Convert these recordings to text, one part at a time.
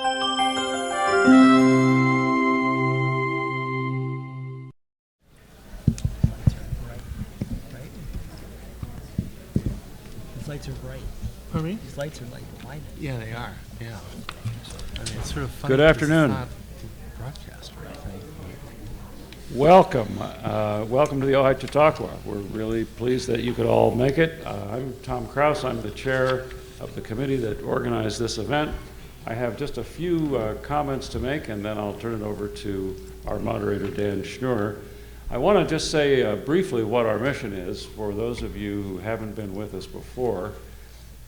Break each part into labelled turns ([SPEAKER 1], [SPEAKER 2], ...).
[SPEAKER 1] These lights are bright.
[SPEAKER 2] Pardon me?
[SPEAKER 1] These lights are like blinding.
[SPEAKER 2] Yeah, they are. Yeah. I mean, it's sort of funny.
[SPEAKER 3] Good afternoon.
[SPEAKER 2] It's not broadcast, right?
[SPEAKER 3] Welcome. Welcome to the Ojai Chautauqua. We're really pleased that you could all make it. I'm Tom Kraus. I'm the chair of the committee that organized this event. I have just a few comments to make, and then I'll turn it over to our moderator, Dan Schnur. I want to just say briefly what our mission is for those of you who haven't been with us before.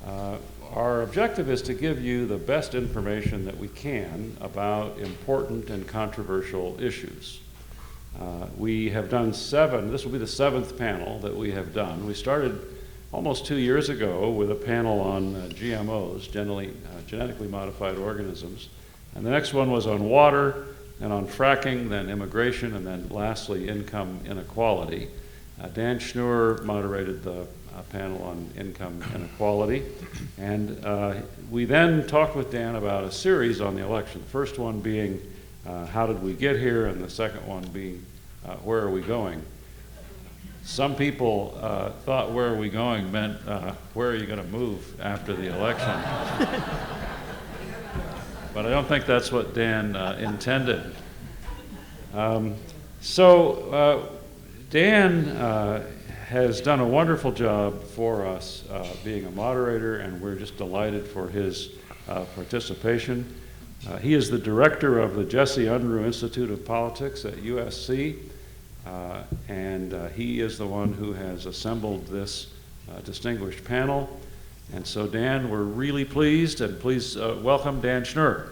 [SPEAKER 3] Our objective is to give you the best information that we can about important and controversial issues. We have done 7, this will be the 7th panel that we have done. We started almost 2 years ago with a panel on GMOs, genetically modified organisms. And the next one was on water, and on fracking, then immigration, and then lastly, income inequality. Dan Schnur moderated the panel on income inequality. And we then talked with Dan about a series on the election. The first one being, how did we get here? And the second one being, where are we going? Some people thought where are we going meant where are you going to move after the election? But I don't think that's what Dan intended. Dan has done a wonderful job for us being a moderator, and we're just delighted for his participation. He is the director of the Jesse Unruh Institute of Politics at USC, and he is the one who has assembled this distinguished panel. And so, Dan, we're really pleased, and please welcome Dan Schnur.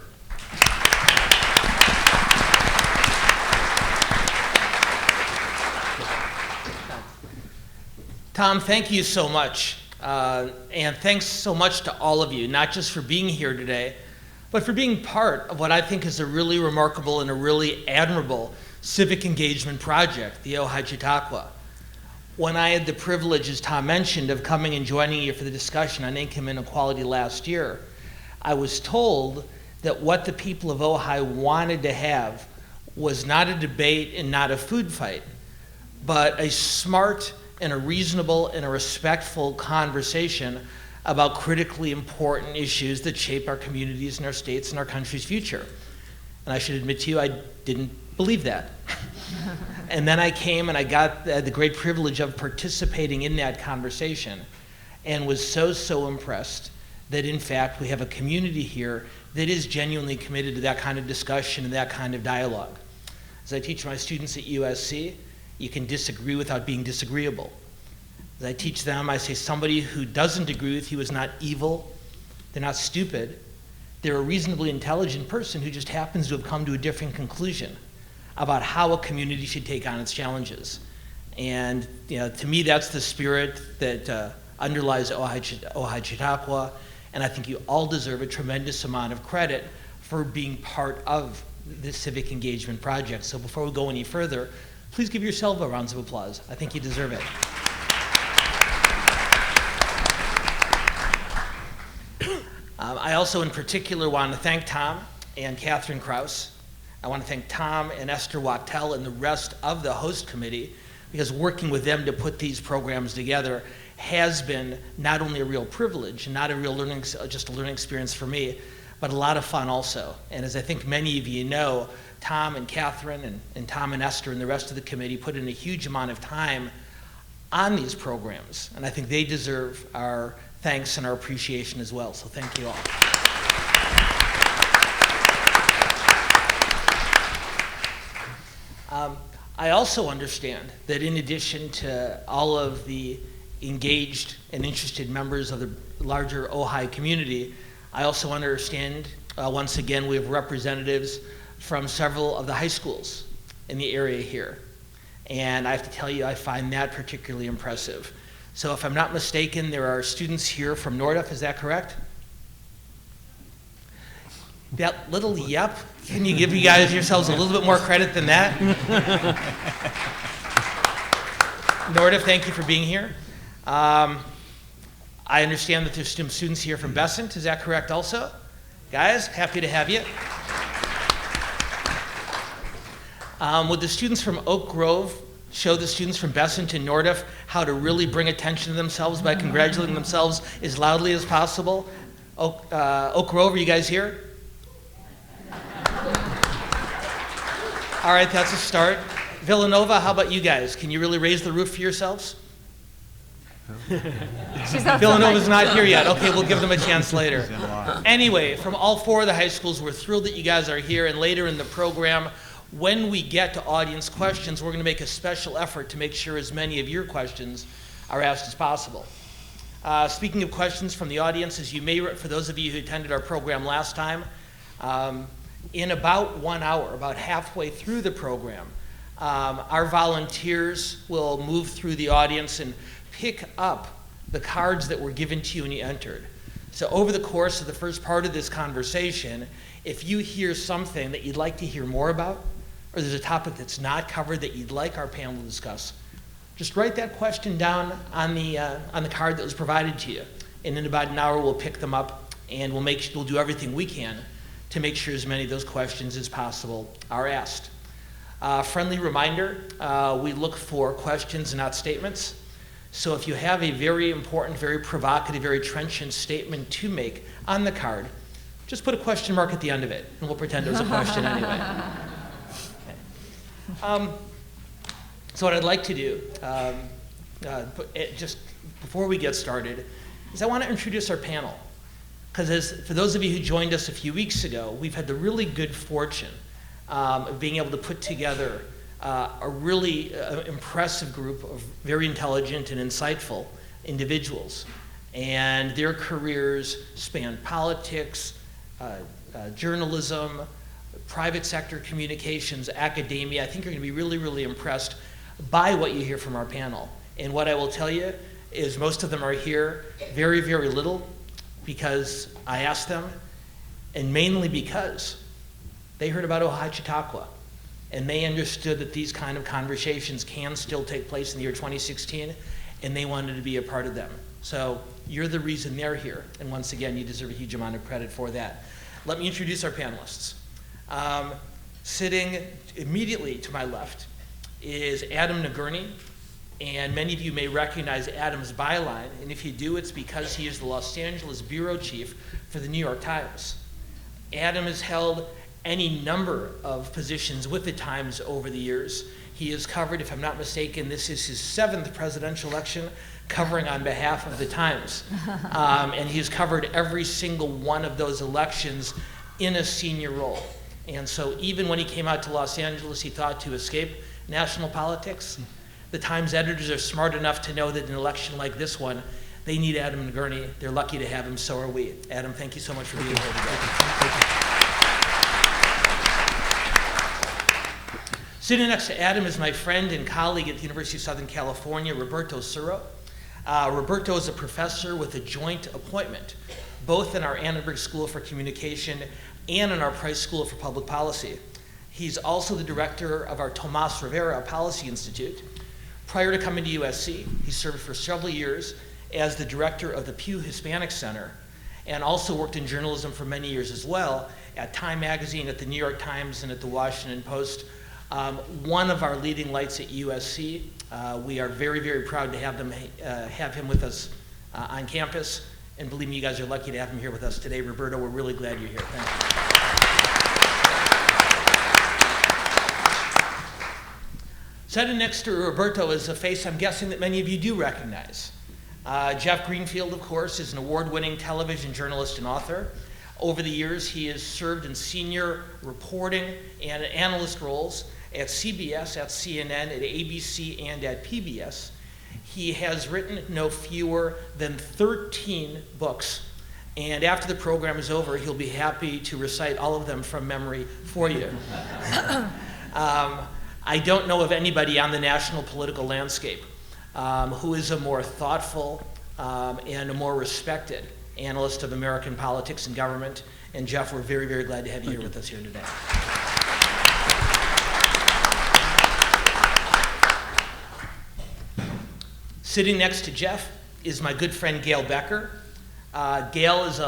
[SPEAKER 4] Tom, thank you so much. And thanks so much to all of you, not just for being here today, but for being part of what I think is a really remarkable and a really admirable civic engagement project, the Ojai Chautauqua. When I had the privilege, as Tom mentioned, of coming and joining you for the discussion on income inequality last year, I was told that what the people of Ojai wanted to have was not a debate and not a food fight, but a smart and a reasonable and a respectful conversation about critically important issues that shape our communities and our states and our country's future. And I should admit to you, I didn't believe that. And then I came and I got the great privilege of participating in that conversation and was so impressed that in fact we have a community here that is genuinely committed to that kind of discussion and that kind of dialogue. As I teach my students at USC, you can disagree without being disagreeable. As I teach them, I say somebody who doesn't agree with you is not evil, they're not stupid, they're a reasonably intelligent person who just happens to have come to a different conclusion about how a community should take on its challenges. And to me, that's the spirit that underlies Ojai Chautauqua, and I think you all deserve a tremendous amount of credit for being part of this civic engagement project. So before we go any further, please give yourself a round of applause. I think you deserve it. I also in particular want to thank Tom and Catherine Kraus. I want to thank Tom and Esther Wachtel and the rest of the host committee, because working with them to put these programs together has been not only a real privilege, not a real just a learning experience for me, but a lot of fun also. And as I think many of you know, Tom and Catherine and Tom and Esther and the rest of the committee put in a huge amount of time on these programs, and I think they deserve our thanks and our appreciation as well, so thank you all. I also understand that in addition to all of the engaged and interested members of the larger Ojai community, I also understand, once again, we have representatives from several of the high schools in the area here. And I have to tell you, I find that particularly impressive. So if I'm not mistaken, there are students here from Nordup, is that correct? That little yep, can you give you guys yourselves a little bit more credit than that? Nordup, thank you for being here. I understand that there's some students here from Besant, is that correct also? Guys, happy to have you. Would the students from Oak Grove show the students from Besant and Nordoff how to really bring attention to themselves by congratulating themselves as loudly as possible? Oak Grove, are you guys here? All right, that's a start. Villanova, how about you guys? Can you really raise the roof for yourselves? Villanova's not here yet. Okay, we'll give them a chance later. Anyway, from all four of the high schools, we're thrilled that you guys are here, and later in the program, when we get to audience questions, we're going to make a special effort to make sure as many of your questions are asked as possible. Speaking of questions from the audience, as you may, for those of you who attended our program last time, in about 1 hour, about halfway through the program, our volunteers will move through the audience and pick up the cards that were given to you when you entered. So over the course of the first part of this conversation, if you hear something that you'd like to hear more about, or there's a topic that's not covered that you'd like our panel to discuss, just write that question down on the card that was provided to you. And in about an hour, we'll pick them up, and we'll do everything we can to make sure as many of those questions as possible are asked. Friendly reminder, we look for questions and not statements. So if you have a very important, very provocative, very trenchant statement to make on the card, just put a question mark at the end of it, and we'll pretend it was a question anyway. So what I'd like to do, just before we get started, is I want to introduce our panel. Because for those of you who joined us a few weeks ago, we've had the really good fortune of being able to put together a really impressive group of very intelligent and insightful individuals. And their careers span politics, journalism, private sector communications, academia. I think you're going to be really, really impressed by what you hear from our panel. And what I will tell you is most of them are here very, very little because I asked them, and mainly because they heard about Ojai Chautauqua, and they understood that these kind of conversations can still take place in the year 2016, and they wanted to be a part of them. So you're the reason they're here, and once again, you deserve a huge amount of credit for that. Let me introduce our panelists. Sitting immediately to my left is Adam Nagurney, and many of you may recognize Adam's byline, and if you do, it's because he is the Los Angeles bureau chief for the New York Times. Adam has held any number of positions with the Times over the years. He has covered, if I'm not mistaken, this is his 7th presidential election, covering on behalf of the Times. And he's covered every single one of those elections in a senior role. And so even when he came out to Los Angeles, he thought to escape national politics. The Times editors are smart enough to know that in an election like this one, they need Adam Nagurney. They're lucky to have him, so are we. Adam, thank you so much for being here today.
[SPEAKER 2] Thank you.
[SPEAKER 4] Sitting next to Adam is my friend and colleague at the University of Southern California, Roberto Suro. Roberto is a professor with a joint appointment, both in our Annenberg School for Communication and in our Price School for Public Policy. He's also the director of our Tomas Rivera Policy Institute. Prior to coming to USC, he served for several years as the director of the Pew Hispanic Center, and also worked in journalism for many years as well, at Time Magazine, at the New York Times, and at the Washington Post. One of our leading lights at USC. We are very, very proud to have him with us on campus. And believe me, you guys are lucky to have him here with us today. Roberto, we're really glad you're here. Thank you. Sitting next to Roberto is a face I'm guessing that many of you do recognize. Jeff Greenfield, of course, is an award-winning television journalist and author. Over the years, he has served in senior reporting and analyst roles at CBS, at CNN, at ABC, and at PBS. He has written no fewer than 13 books, and after the program is over, he'll be happy to recite all of them from memory for you. I don't know of anybody on the national political landscape who is a more thoughtful and a more respected analyst of American politics and government. And Jeff, we're very, very glad to have you here with us here today. Sitting next to Jeff is my good friend Gail Becker. Gail is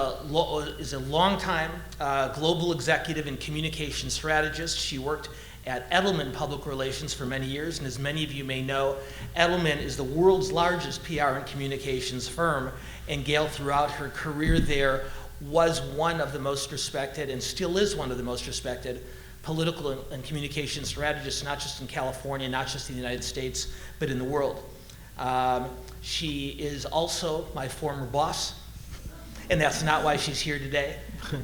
[SPEAKER 4] a longtime global executive and communication strategist. She worked at Edelman Public Relations for many years, and as many of you may know, Edelman is the world's largest PR and communications firm, and Gail, throughout her career there, was one of the most respected, and still is one of the most respected, political and communication strategists, not just in California, not just in the United States, but in the world. She is also my former boss, and that's not why she's here today.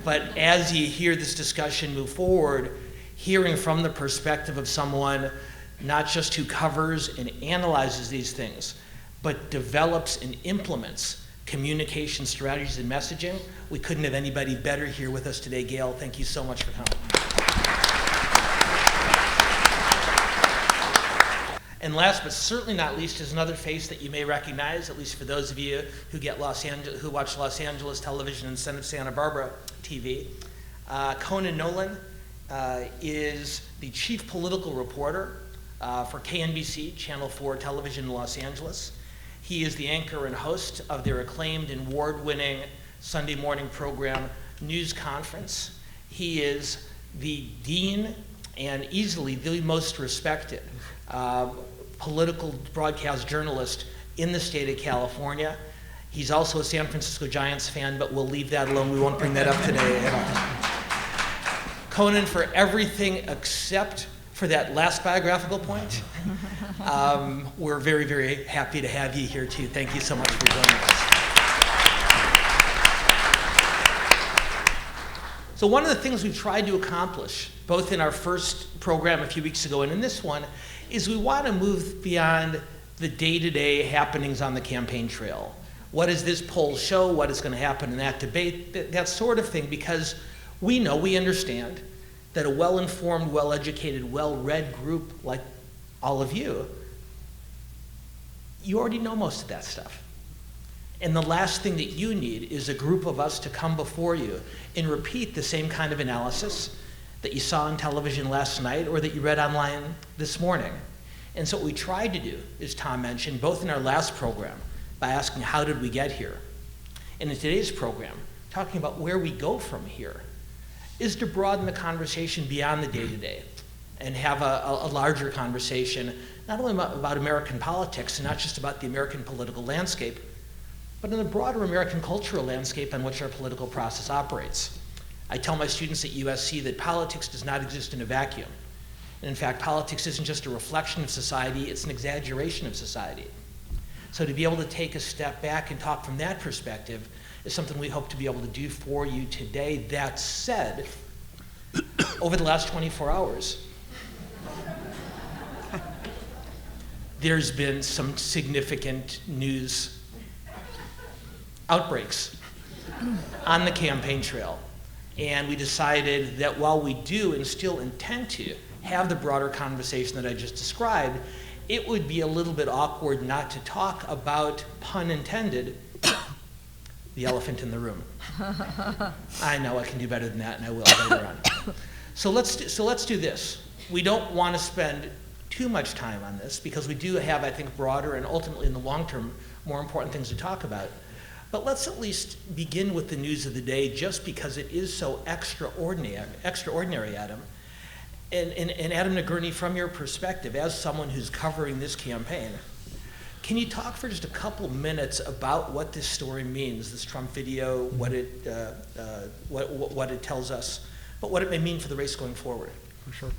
[SPEAKER 4] But as you hear this discussion move forward, hearing from the perspective of someone not just who covers and analyzes these things, but develops and implements communication strategies and messaging, we couldn't have anybody better here with us today. Gail, thank you so much for coming. And last but certainly not least is another face that you may recognize, at least for those of you who watch Los Angeles television and Santa Barbara TV. Conan Nolan is the chief political reporter for KNBC, Channel 4 television in Los Angeles. He is the anchor and host of their acclaimed and award-winning Sunday morning program, News Conference. He is the dean and easily the most respected political broadcast journalist in the state of California. He's also a San Francisco Giants fan, but we'll leave that alone. We won't bring that up today at all. Conan, for everything except for that last biographical point, we're very, very happy to have you here too. Thank you so much for joining us. So one of the things we've tried to accomplish, both in our first program a few weeks ago and in this one, is we want to move beyond the day-to-day happenings on the campaign trail. What does this poll show? What is going to happen in that debate? That sort of thing, because we understand that a well-informed, well-educated, well-read group like all of you already know most of that stuff. And the last thing that you need is a group of us to come before you and repeat the same kind of analysis that you saw on television last night or that you read online this morning. And so what we tried to do, as Tom mentioned, both in our last program, by asking how did we get here, and in today's program, talking about where we go from here, is to broaden the conversation beyond the day-to-day and have a larger conversation, not only about American politics and not just about the American political landscape, but in the broader American cultural landscape on which our political process operates. I tell my students at USC that politics does not exist in a vacuum. And in fact, politics isn't just a reflection of society, it's an exaggeration of society. So to be able to take a step back and talk from that perspective is something we hope to be able to do for you today. That said, over the last 24 hours, there's been some significant news outbreaks on the campaign trail. And we decided that while we do and still intend to have the broader conversation that I just described, it would be a little bit awkward not to talk about, pun intended, the elephant in the room. I know I can do better than that, and I will later on. So let's do this. We don't want to spend too much time on this because we do have, I think, broader and ultimately in the long term, more important things to talk about. But let's at least begin with the news of the day, just because it is so extraordinary, Adam. And Adam Nagurney, from your perspective, as someone who's covering this campaign, can you talk for just a couple minutes about what this story means, this Trump video, what it tells us, but what it may mean for the race going forward?
[SPEAKER 5] For sure.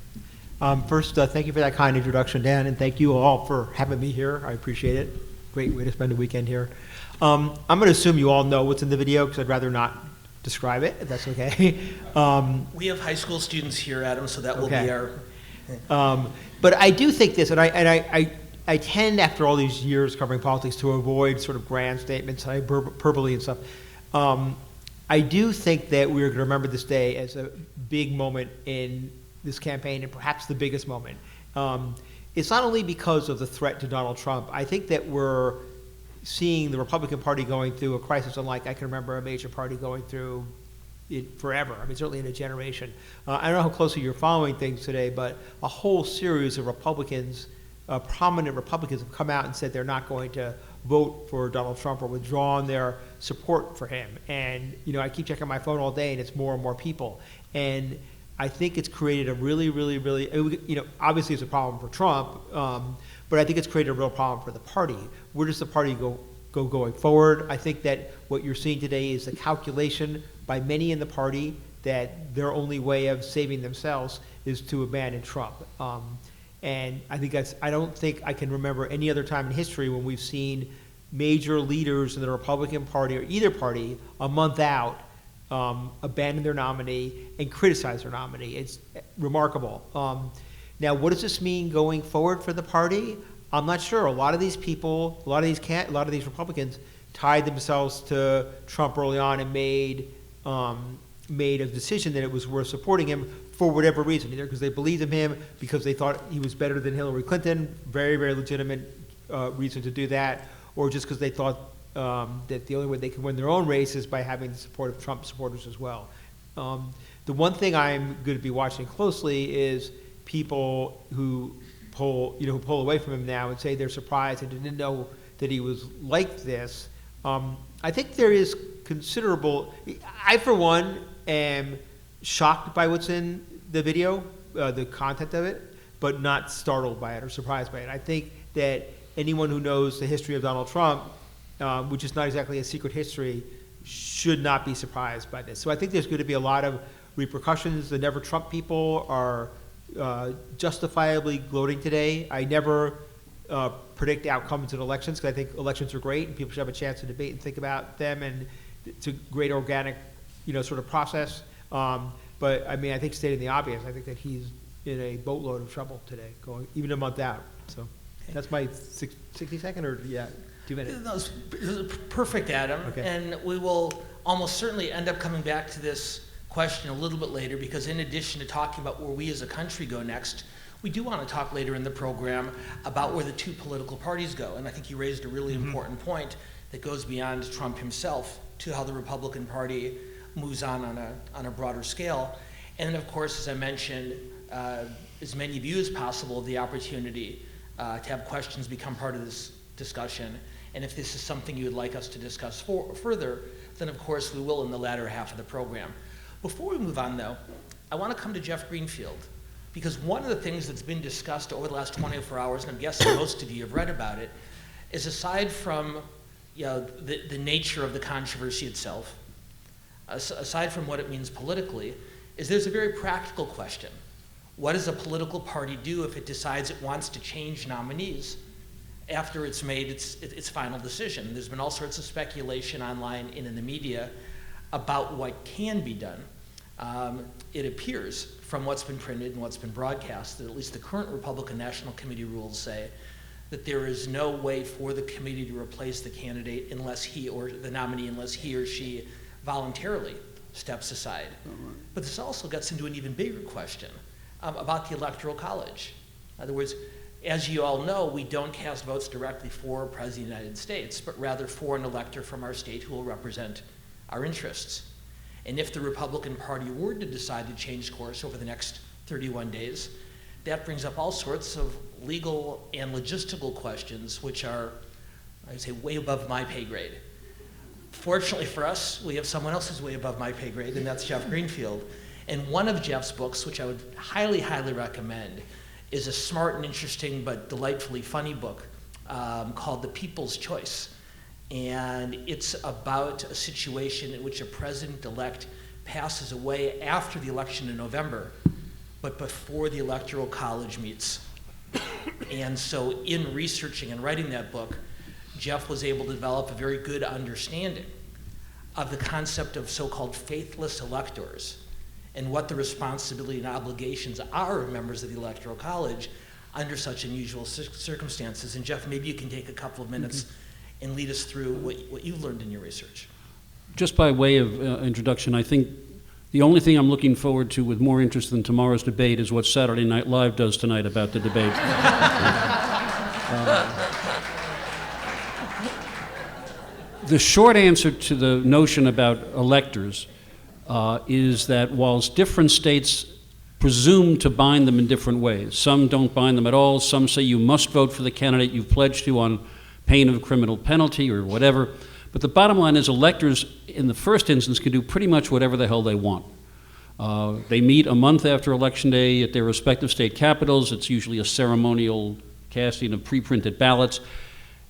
[SPEAKER 5] First, thank you for that kind introduction, Dan, and thank you all for having me here. I appreciate it. Great way to spend a weekend here. I'm going to assume you all know what's in the video because I'd rather not describe it, if that's okay.
[SPEAKER 4] We have high school students here, Adam, so that will be our...
[SPEAKER 5] But I do think this, and I tend, after all these years covering politics, to avoid sort of grand statements, hyperbole and stuff. I do think that we're going to remember this day as a big moment in this campaign, and perhaps the biggest moment. It's not only because of the threat to Donald Trump. I think that we're seeing the Republican Party going through a crisis unlike I can remember a major party going through it forever. I mean, certainly in a generation. I don't know how closely you're following things today, but a whole series of Republicans, prominent Republicans, have come out and said they're not going to vote for Donald Trump or withdrawn their support for him. And, I keep checking my phone all day, and it's more and more people. And I think it's created a really, obviously it's a problem for Trump, but I think it's created a real problem for the party. Where does the party go going forward? I think that what you're seeing today is the calculation by many in the party that their only way of saving themselves is to abandon Trump. And I think I don't think I can remember any other time in history when we've seen major leaders in the Republican Party or either party a month out abandon their nominee and criticize their nominee. It's remarkable. Now, what does this mean going forward for the party? I'm not sure. A lot of these people, a lot of these Republicans tied themselves to Trump early on and made a decision that it was worth supporting him for whatever reason, either because they believed in him, because they thought he was better than Hillary Clinton, very, very legitimate reason to do that, or just because they thought that the only way they can win their own race is by having the support of Trump supporters as well. The one thing I'm going to be watching closely is people who pull away from him now and say they're surprised and didn't know that he was like this. I think there is considerable. I, for one, am shocked by what's in the video, the content of it, but not startled by it or surprised by it. I think that anyone who knows the history of Donald Trump, which is not exactly a secret history, should not be surprised by this. So I think there's going to be a lot of repercussions. The Never Trump people are justifiably gloating today. I never predict outcomes in elections because I think elections are great and people should have a chance to debate and think about them, and it's a great organic, sort of process. But I mean, I think stating the obvious, I think that he's in a boatload of trouble today, going even a month out. So that's my 60-second, or 2 minutes.
[SPEAKER 4] That was perfect, Adam.
[SPEAKER 5] Okay.
[SPEAKER 4] And we will almost certainly end up coming back to this question a little bit later, because in addition to talking about where we as a country go next, we do want to talk later in the program about where the two political parties go. And I think you raised a really important point that goes beyond Trump himself to how the Republican Party moves on a broader scale. And then, of course, as I mentioned, as many of you as possible have the opportunity to have questions become part of this discussion. And if this is something you would like us to discuss further, then of course we will in the latter half of the program. Before we move on, though, I want to come to Jeff Greenfield, because one of the things that's been discussed over the last 24 hours, and I'm guessing most of you have read about it, is aside from the nature of the controversy itself, aside from what it means politically, is there's a very practical question. What does a political party do if it decides it wants to change nominees after it's made its final decision? There's been all sorts of speculation online and in the media about what can be done. It appears from what's been printed and what's been broadcast that at least the current Republican National Committee rules say that there is no way for the committee to replace the candidate unless he or the nominee, unless he or she voluntarily steps aside. But this also gets into an even bigger question about the Electoral College. In other words, as you all know, we don't cast votes directly for President of the United States, but rather for an elector from our state who will represent our interests. And if the Republican Party were to decide to change course over the next 31 days, that brings up all sorts of legal and logistical questions, which are, I would say, way above my pay grade. Fortunately for us, we have someone else who's way above my pay grade, and that's Jeff Greenfield. And one of Jeff's books, which I would highly, highly recommend, is a smart and interesting but delightfully funny book called The People's Choice. And it's about a situation in which a president-elect passes away after the election in November, but before the Electoral College meets. And so in researching and writing that book, Jeff was able to develop a very good understanding of the concept of so-called faithless electors and what the responsibility and obligations are of members of the Electoral College under such unusual circumstances. And Jeff, maybe you can take a couple of minutes and lead us through what you've learned in your research.
[SPEAKER 6] Just by way of introduction, I think the only thing I'm looking forward to with more interest than tomorrow's debate is what Saturday Night Live does tonight about the debate. The short answer to the notion about electors is that whilst different states presume to bind them in different ways, some don't bind them at all, some say you must vote for the candidate you've pledged to on pain of a criminal penalty or whatever. But the bottom line is electors, in the first instance, can do pretty much whatever the hell they want. They meet a month after Election Day at their respective state capitals. It's usually a ceremonial casting of pre-printed ballots.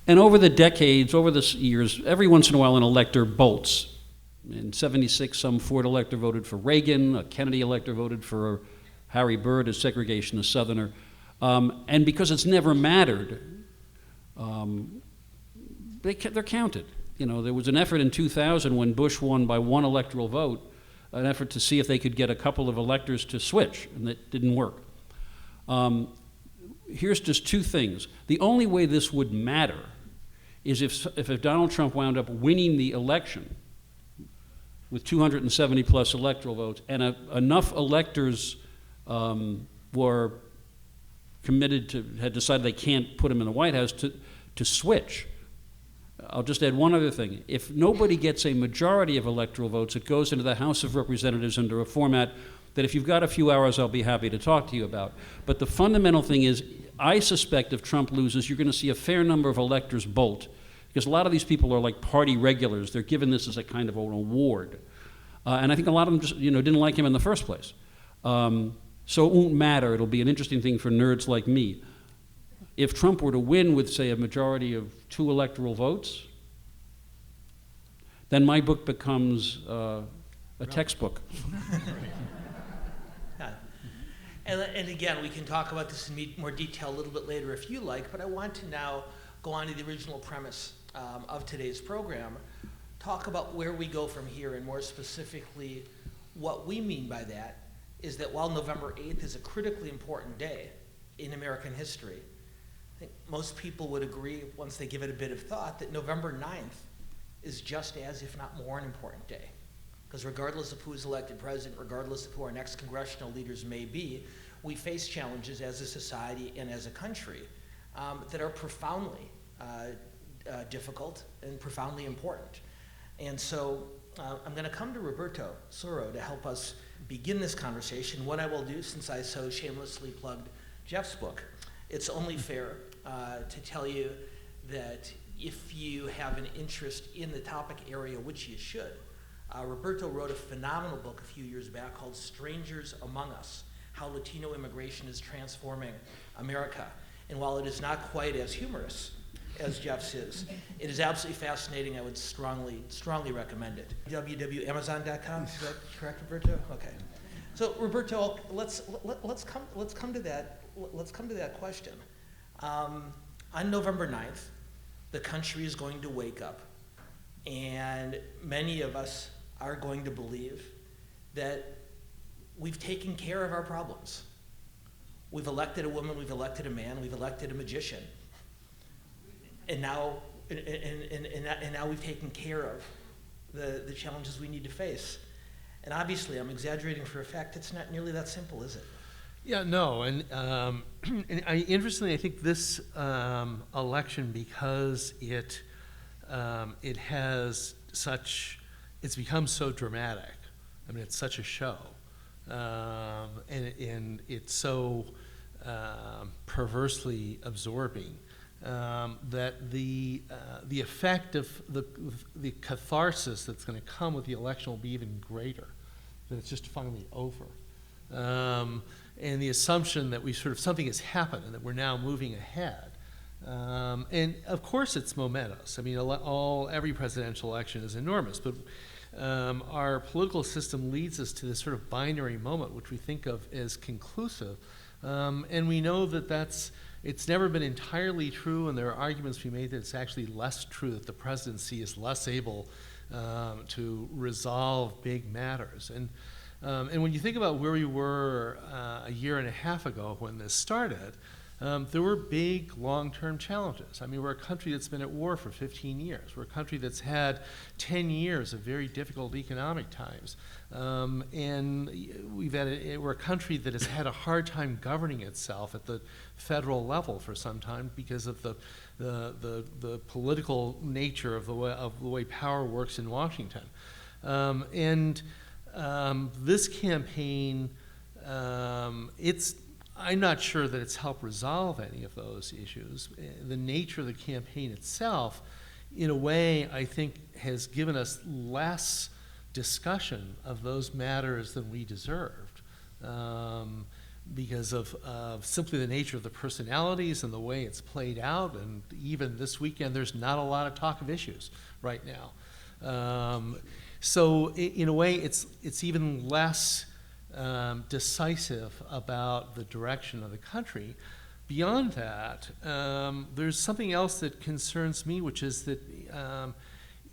[SPEAKER 6] And over the decades, over the years, every once in a while an elector bolts. In '76, some Ford elector voted for Reagan, a Kennedy elector voted for Harry Byrd, a segregationist Southerner. And because it's never mattered, they're counted. You know, there was an effort in 2000 when Bush won by one electoral vote, an effort to see if they could get a couple of electors to switch, and that didn't work. Here's just two things. The only way this would matter is if Donald Trump wound up winning the election with 270 plus electoral votes, and enough electors were committed to, had decided they can't put him in the White House to switch. I'll just add one other thing. If nobody gets a majority of electoral votes, it goes into the House of Representatives under a format that if you've got a few hours, I'll be happy to talk to you about. But the fundamental thing is, I suspect if Trump loses, you're going to see a fair number of electors bolt, because a lot of these people are like party regulars. They're given this as a kind of an award. And I think a lot of them just, didn't like him in the first place. So it won't matter. It'll be an interesting thing for nerds like me. If Trump were to win with, say, a majority of 2 electoral votes, then my book becomes a textbook.
[SPEAKER 4] And again, we can talk about this in more detail a little bit later if you like, but I want to now go on to the original premise of today's program, talk about where we go from here, and more specifically, what we mean by that is that while November 8th is a critically important day in American history, I think most people would agree, once they give it a bit of thought, that November 9th is just as, if not more, an important day. Because regardless of who is elected president, regardless of who our next congressional leaders may be, we face challenges as a society and as a country that are profoundly difficult and profoundly important. And so I'm going to come to Roberto Suro to help us begin this conversation. What I will do, since I so shamelessly plugged Jeff's book, it's only fair to tell you that if you have an interest in the topic area, which you should, Roberto wrote a phenomenal book a few years back called Strangers Among Us, How Latino Immigration is Transforming America. And while it is not quite as humorous as Jeff's is, it is absolutely fascinating. I would strongly recommend it. www.amazon.com, is that correct, Roberto? Okay. So Roberto, let's come to that question. On November 9th, the country is going to wake up, and many of us are going to believe that we've taken care of our problems. We've elected a woman, we've elected a man, we've elected a magician, and now we've taken care of the challenges we need to face. And obviously, I'm exaggerating for effect. It's not nearly that simple, is it?
[SPEAKER 2] Yeah, no, and interestingly, I think this election, because it has it's become so dramatic. I mean, it's such a show, and it's so perversely absorbing that the effect of the catharsis that's going to come with the election will be even greater. That it's just finally over. And the assumption that something has happened and that we're now moving ahead. And of course it's momentous. I mean, every presidential election is enormous, but our political system leads us to this sort of binary moment, which we think of as conclusive. And we know that it's never been entirely true, and there are arguments to be made that it's actually less true, that the presidency is less able to resolve big matters. And when you think about where we were a year and a half ago when this started, there were big long-term challenges. I mean, we're a country that's been at war for 15 years. We're a country that's had 10 years of very difficult economic times. And we're a country that has had a hard time governing itself at the federal level for some time because of the political nature of the way power works in Washington. This campaign, I'm not sure that it's helped resolve any of those issues. The nature of the campaign itself, in a way, I think has given us less discussion of those matters than we deserved, because of simply the nature of the personalities and the way it's played out. And even this weekend, there's not a lot of talk of issues right now. So in a way, it's even less decisive about the direction of the country. Beyond that, there's something else that concerns me, which is that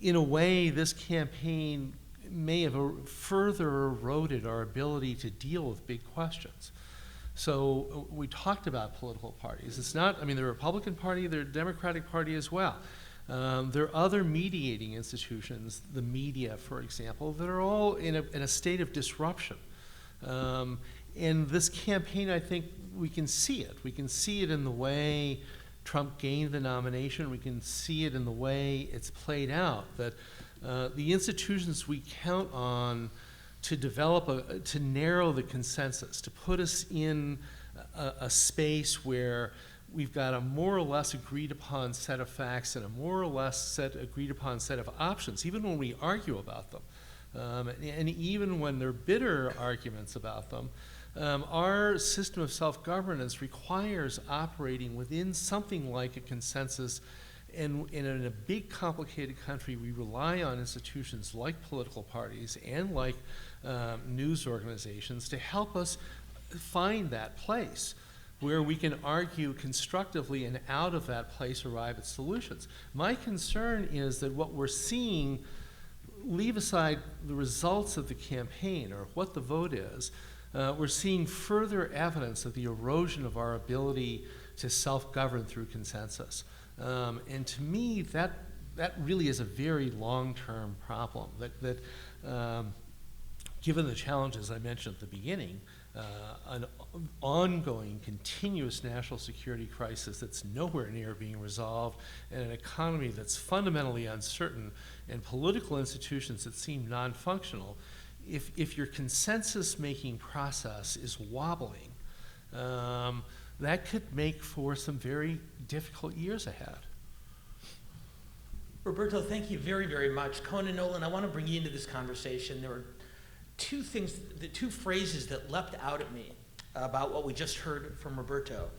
[SPEAKER 2] in a way, this campaign may have further eroded our ability to deal with big questions. So we talked about political parties. It's not, I mean, the Republican Party, the Democratic Party as well. There are other mediating institutions, the media, for example, that are all in a state of disruption. And this campaign, I think we can see it. We can see it in the way Trump gained the nomination. We can see it in the way it's played out, that the institutions we count on to develop, to narrow the consensus, to put us in a space where we've got a more or less agreed upon set of facts and a more or less agreed upon set of options, even when we argue about them. And even when there are bitter arguments about them, our system of self-governance requires operating within something like a consensus. And in a big, complicated country, we rely on institutions like political parties and like news organizations to help us find that place where we can argue constructively and out of that place arrive at solutions. My concern is that what we're seeing, leave aside the results of the campaign or what the vote is, we're seeing further evidence of the erosion of our ability to self-govern through consensus. And to me, that really is a very long-term problem, that given the challenges I mentioned at the beginning, an ongoing, continuous national security crisis that's nowhere near being resolved, and an economy that's fundamentally uncertain, and political institutions that seem non-functional, if your consensus-making process is wobbling, that could make for some very difficult years ahead.
[SPEAKER 4] Roberto, thank you very, very much. Conan Nolan, I want to bring you into this conversation. There were two phrases that leapt out at me about what we just heard from Roberto.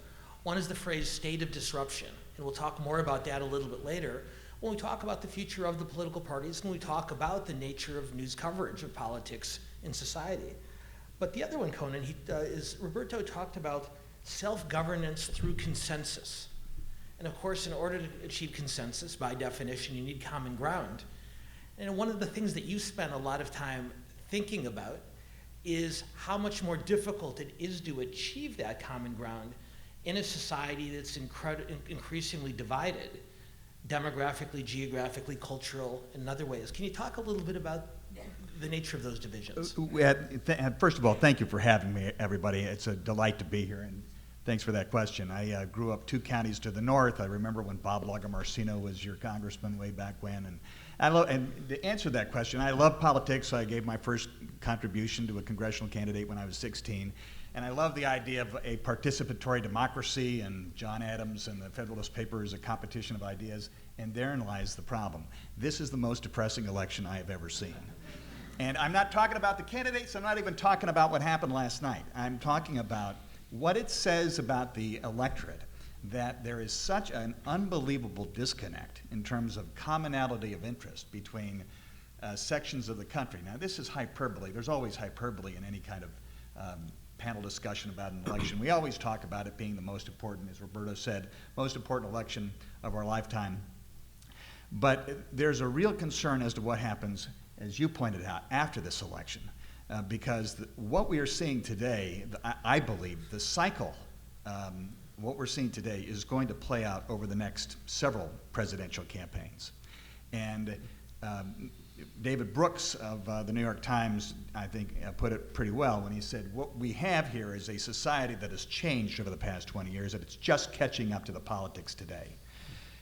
[SPEAKER 4] One is the phrase state of disruption, and we'll talk more about that a little bit later when we talk about the future of the political parties, when we talk about the nature of news coverage of politics in society. But the other one, Conan, is Roberto talked about self-governance through consensus. And of course, in order to achieve consensus, by definition, you need common ground. And one of the things that you spent a lot of time thinking about is how much more difficult it is to achieve that common ground in a society that's increasingly divided, demographically, geographically, cultural, and other ways. Can you talk a little bit about the nature of those divisions?
[SPEAKER 7] First of all, thank you for having me, everybody. It's a delight to be here, and thanks for that question. I grew up 2 counties to the north. I remember when Bob Lagomarsino was your congressman way back when. And to answer that question, I love politics. I gave my first contribution to a congressional candidate when I was 16. And I love the idea of a participatory democracy, and John Adams and the Federalist Papers, a competition of ideas. And therein lies the problem. This is the most depressing election I have ever seen. And I'm not talking about the candidates. I'm not even talking about what happened last night. I'm talking about what it says about the electorate, that there is such an unbelievable disconnect in terms of commonality of interest between sections of the country. Now, this is hyperbole. There's always hyperbole in any kind of panel discussion about an election. We always talk about it being the most important, as Roberto said, most important election of our lifetime. But there's a real concern as to what happens, as you pointed out, after this election. Because what we are seeing today, I believe, the cycle, what we're seeing today is going to play out over the next several presidential campaigns. And David Brooks of the New York Times, I think, put it pretty well when he said, what we have here is a society that has changed over the past 20 years, and it's just catching up to the politics today.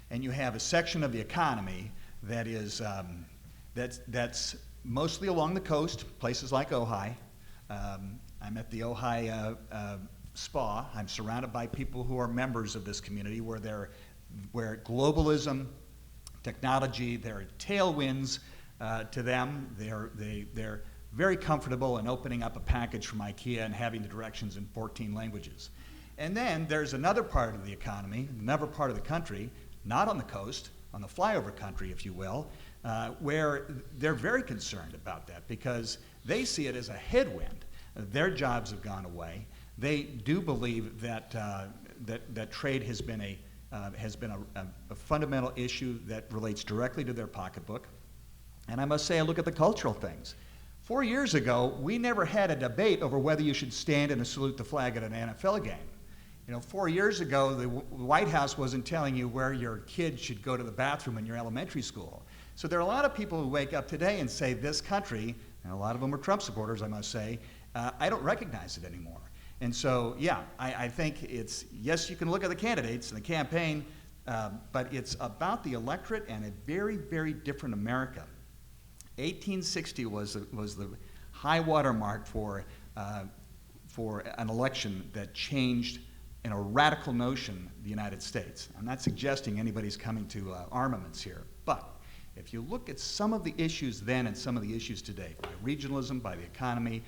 [SPEAKER 7] And you have a section of the economy that is, that's mostly along the coast, places like Ojai. I'm at the Ojai SPA. I'm surrounded by people who are members of this community where globalism, technology, there are tailwinds to them. They're very comfortable in opening up a package from IKEA and having the directions in 14 languages. And then there's another part of the economy, another part of the country, not on the coast, on the flyover country, if you will, where they're very concerned about that because they see it as a headwind. Their jobs have gone away. They do believe that that trade has been a fundamental issue that relates directly to their pocketbook. And I must say, I look at the cultural things. 4 years ago, we never had a debate over whether you should stand and salute the flag at an NFL game. 4 years ago, the White House wasn't telling you where your kid should go to the bathroom in your elementary school. So there are a lot of people who wake up today and say, this country, and a lot of them are Trump supporters, I must say, I don't recognize it anymore. And so, yeah, I think it's, yes, you can look at the candidates and the campaign, but it's about the electorate and a very, very different America. 1860 was the high water mark for an election that changed in a radical notion the United States. I'm not suggesting anybody's coming to armaments here, but if you look at some of the issues then and some of the issues today, by regionalism, by the economy,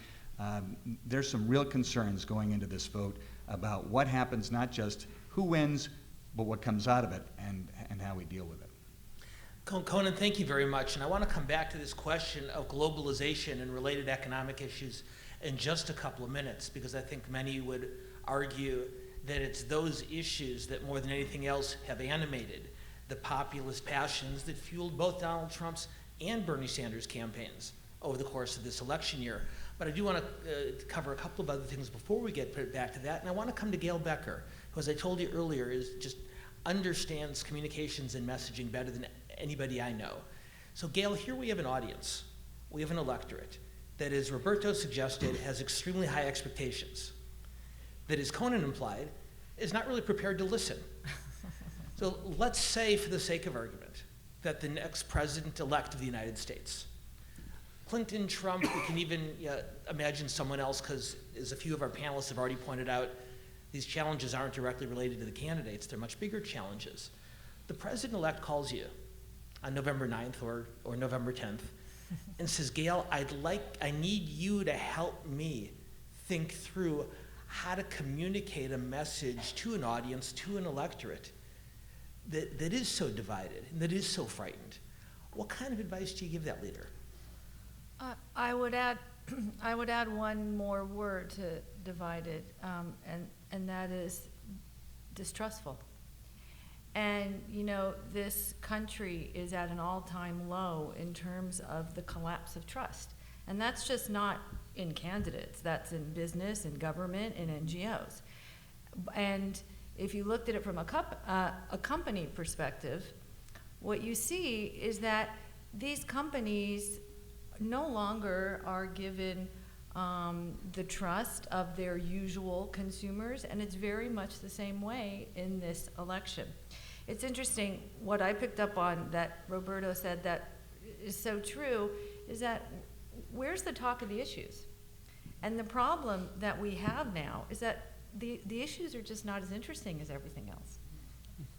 [SPEAKER 7] there's some real concerns going into this vote about what happens, not just who wins, but what comes out of it and how we deal with it.
[SPEAKER 4] Conan, thank you very much. And I want to come back to this question of globalization and related economic issues in just a couple of minutes, because I think many would argue that it's those issues that more than anything else have animated the populist passions that fueled both Donald Trump's and Bernie Sanders' campaigns over the course of this election year. But I do want to cover a couple of other things before we get back to that. And I want to come to Gail Becker, who, as I told you earlier, just understands communications and messaging better than anybody I know. So Gail, here we have an audience. We have an electorate that, as Roberto suggested, has extremely high expectations. That, as Conan implied, is not really prepared to listen. So let's say, for the sake of argument, that the next president-elect of the United States, Clinton, Trump, we can even imagine someone else, because as a few of our panelists have already pointed out, these challenges aren't directly related to the candidates, they're much bigger challenges. The president-elect calls you on November 9th or November 10th and says, Gail, I need you to help me think through how to communicate a message to an audience, to an electorate that is so divided and that is so frightened. What kind of advice do you give that leader?
[SPEAKER 8] I would add one more word to divided, and that is distrustful. And this country is at an all-time low in terms of the collapse of trust, and that's just not in candidates. That's in business, in government, and NGOs. And if you looked at it from a company perspective, what you see is that these companies no longer are given the trust of their usual consumers, and it's very much the same way in this election. It's interesting, what I picked up on that Roberto said that is so true, is that where's the talk of the issues? And the problem that we have now is that the issues are just not as interesting as everything else.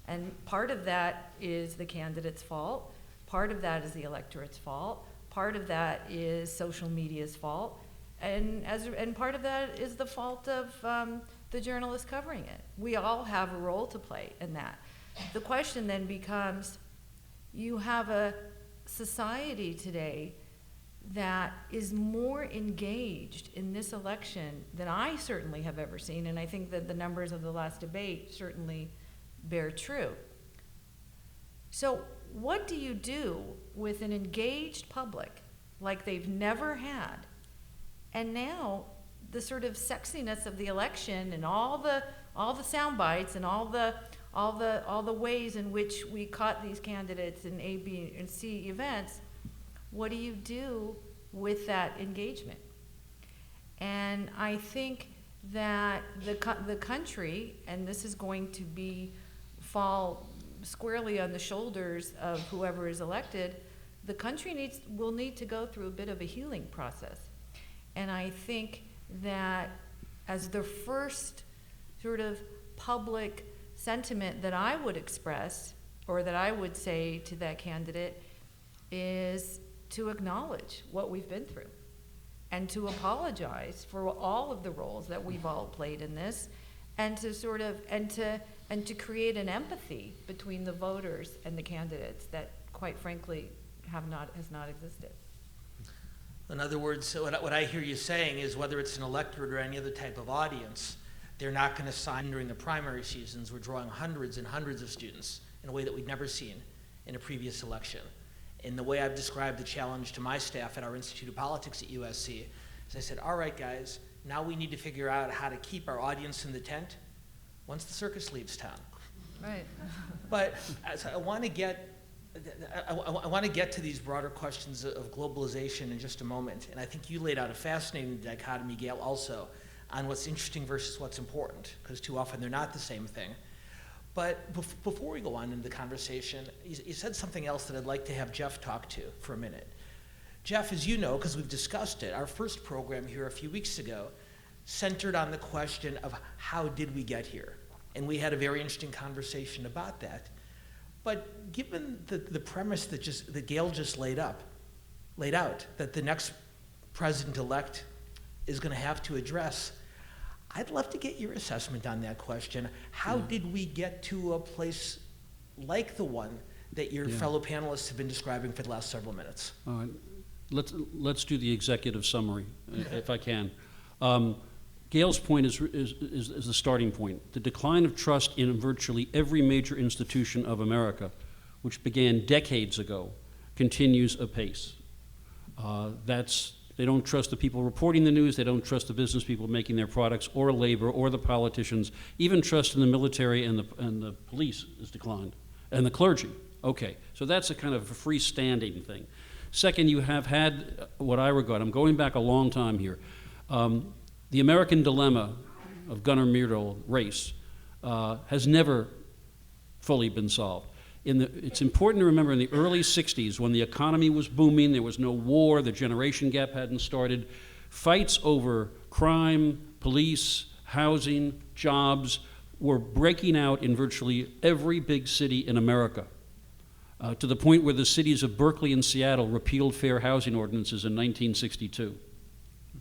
[SPEAKER 8] And part of that is the candidate's fault, part of that is the electorate's fault, part of that is social media's fault, and part of that is the fault of the journalists covering it. We all have a role to play in that. The question then becomes, you have a society today that is more engaged in this election than I certainly have ever seen, and I think that the numbers of the last debate certainly bear true. So what do you do with an engaged public like they've never had, and now the sort of sexiness of the election and all the sound bites and all the ways in which we caught these candidates in A, B, and C events? What do you do with that engagement? And I think that the country, and this is going to fall squarely on the shoulders of whoever is elected, the country will need to go through a bit of a healing process. And I think that as the first sort of public sentiment that I would express, or that I would say to that candidate, is to acknowledge what we've been through and to apologize for all of the roles that we've all played in this, and to sort of and to create an empathy between the voters and the candidates that, quite frankly, has not existed.
[SPEAKER 4] In other words, what I hear you saying is, whether it's an electorate or any other type of audience, they're not going to sign during the primary seasons. We're drawing hundreds and hundreds of students in a way that we've never seen in a previous election. And the way I've described the challenge to my staff at our Institute of Politics at USC is, I said, all right, guys, now we need to figure out how to keep our audience in the tent once the circus leaves town.
[SPEAKER 8] Right.
[SPEAKER 4] But I want to get to these broader questions of globalization in just a moment. And I think you laid out a fascinating dichotomy, Gail, also, on what's interesting versus what's important, because too often they're not the same thing. But before we go on into the conversation, you said something else that I'd like to have Jeff talk to for a minute. Jeff, as you know, because we've discussed it, our first program here a few weeks ago centered on the question of how did we get here? And we had a very interesting conversation about that. But given the premise that Gail just laid out, that the next president-elect is going to have to address, I'd love to get your assessment on that question. How did we get to a place like the one that your fellow panelists have been describing for the last several minutes?
[SPEAKER 6] Let's do the executive summary, if I can. Gail's point is the starting point. The decline of trust in virtually every major institution of America, which began decades ago, continues apace. They don't trust the people reporting the news, they don't trust the business people making their products, or labor, or the politicians. Even trust in the military and the police has declined, and the clergy. Okay, so that's a kind of a freestanding thing. Second, you have had what I regard, I'm going back a long time here, the American dilemma of Gunnar Myrdal race has never fully been solved. It's important to remember in the early 60s, when the economy was booming, there was no war, the generation gap hadn't started, fights over crime, police, housing, jobs were breaking out in virtually every big city in America, to the point where the cities of Berkeley and Seattle repealed fair housing ordinances in 1962.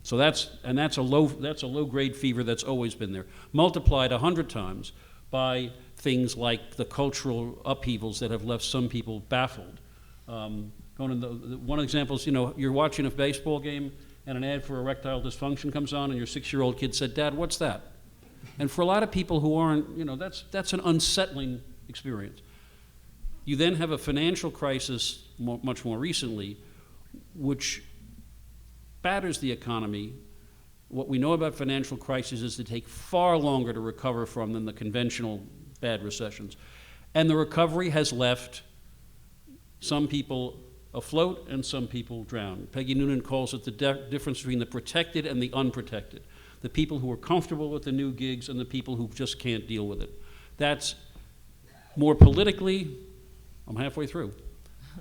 [SPEAKER 6] So that's a low-grade fever that's always been there, multiplied 100 times by things like the cultural upheavals that have left some people baffled. One example is, you're watching a baseball game and an ad for erectile dysfunction comes on and your 6-year-old kid said, "Dad, what's that?" And for a lot of people who aren't, that's an unsettling experience. You then have a financial crisis much more recently, which batters the economy. What we know about financial crises is they take far longer to recover from than the conventional bad recessions. And the recovery has left some people afloat and some people drowned. Peggy Noonan calls it the difference between the protected and the unprotected. The people who are comfortable with the new gigs and the people who just can't deal with it. That's more politically, I'm halfway through.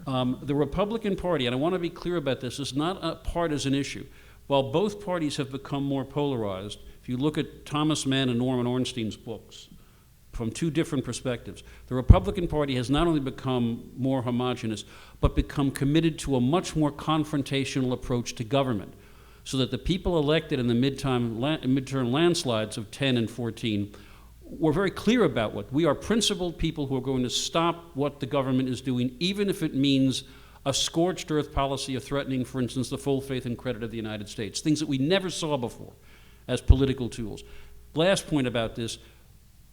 [SPEAKER 6] The Republican Party, and I want to be clear about this, is not a partisan issue. While both parties have become more polarized, if you look at Thomas Mann and Norman Ornstein's books from two different perspectives, the Republican Party has not only become more homogenous, but become committed to a much more confrontational approach to government, so that the people elected in the midterm landslides of 10 and 14 were very clear about what we are: principled people who are going to stop what the government is doing, even if it means a scorched earth policy of threatening, for instance, the full faith and credit of the United States, things that we never saw before as political tools. Last point about this,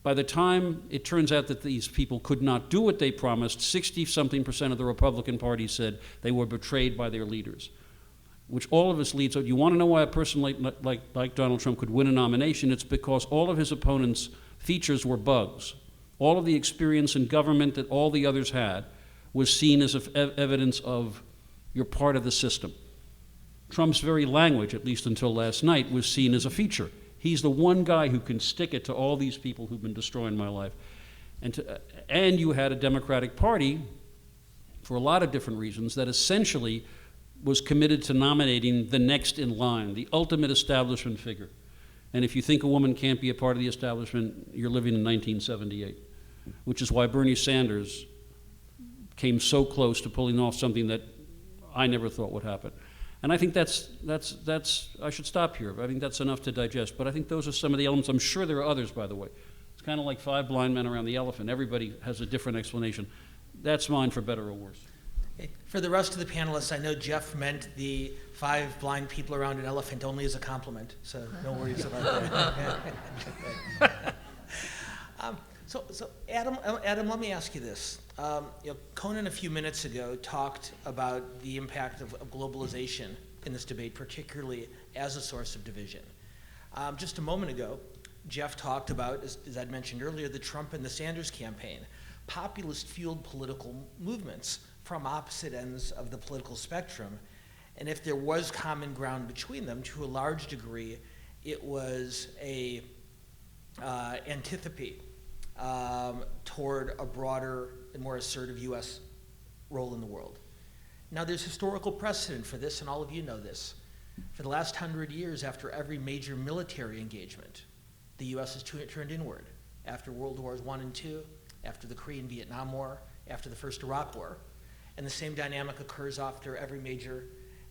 [SPEAKER 6] by the time it turns out that these people could not do what they promised, 60-something% of the Republican Party said they were betrayed by their leaders, which all of us leads out. You want to know why a person like Donald Trump could win a nomination? It's because all of his opponents' features were bugs. All of the experience in government that all the others had was seen as evidence of you're part of the system. Trump's very language, at least until last night, was seen as a feature. He's the one guy who can stick it to all these people who've been destroying my life. And you had a Democratic Party, for a lot of different reasons, that essentially was committed to nominating the next in line, the ultimate establishment figure. And if you think a woman can't be a part of the establishment, you're living in 1978, which is why Bernie Sanders came so close to pulling off something that I never thought would happen. And I think that's I should stop here. I think that's enough to digest. But I think those are some of the elements. I'm sure there are others, by the way. It's kind of like 5 blind men around the elephant. Everybody has a different explanation. That's mine, for better or worse.
[SPEAKER 4] Okay. For the rest of the panelists, I know Jeff meant the 5 blind people around an elephant only as a compliment, so no worries about that. So Adam, let me ask you this. Conan a few minutes ago talked about the impact of globalization in this debate, particularly as a source of division. Just a moment ago, Jeff talked about, as I'd mentioned earlier, the Trump and the Sanders campaign, populist-fueled political movements from opposite ends of the political spectrum. And if there was common ground between them, to a large degree, it was a antipathy toward a broader and more assertive U.S. role in the world. Now, there's historical precedent for this, and all of you know this. For the last 100 years, after every major military engagement, the U.S. has turned inward. After World Wars I and II, after the Korean-Vietnam War, after the first Iraq War, and the same dynamic occurs after every major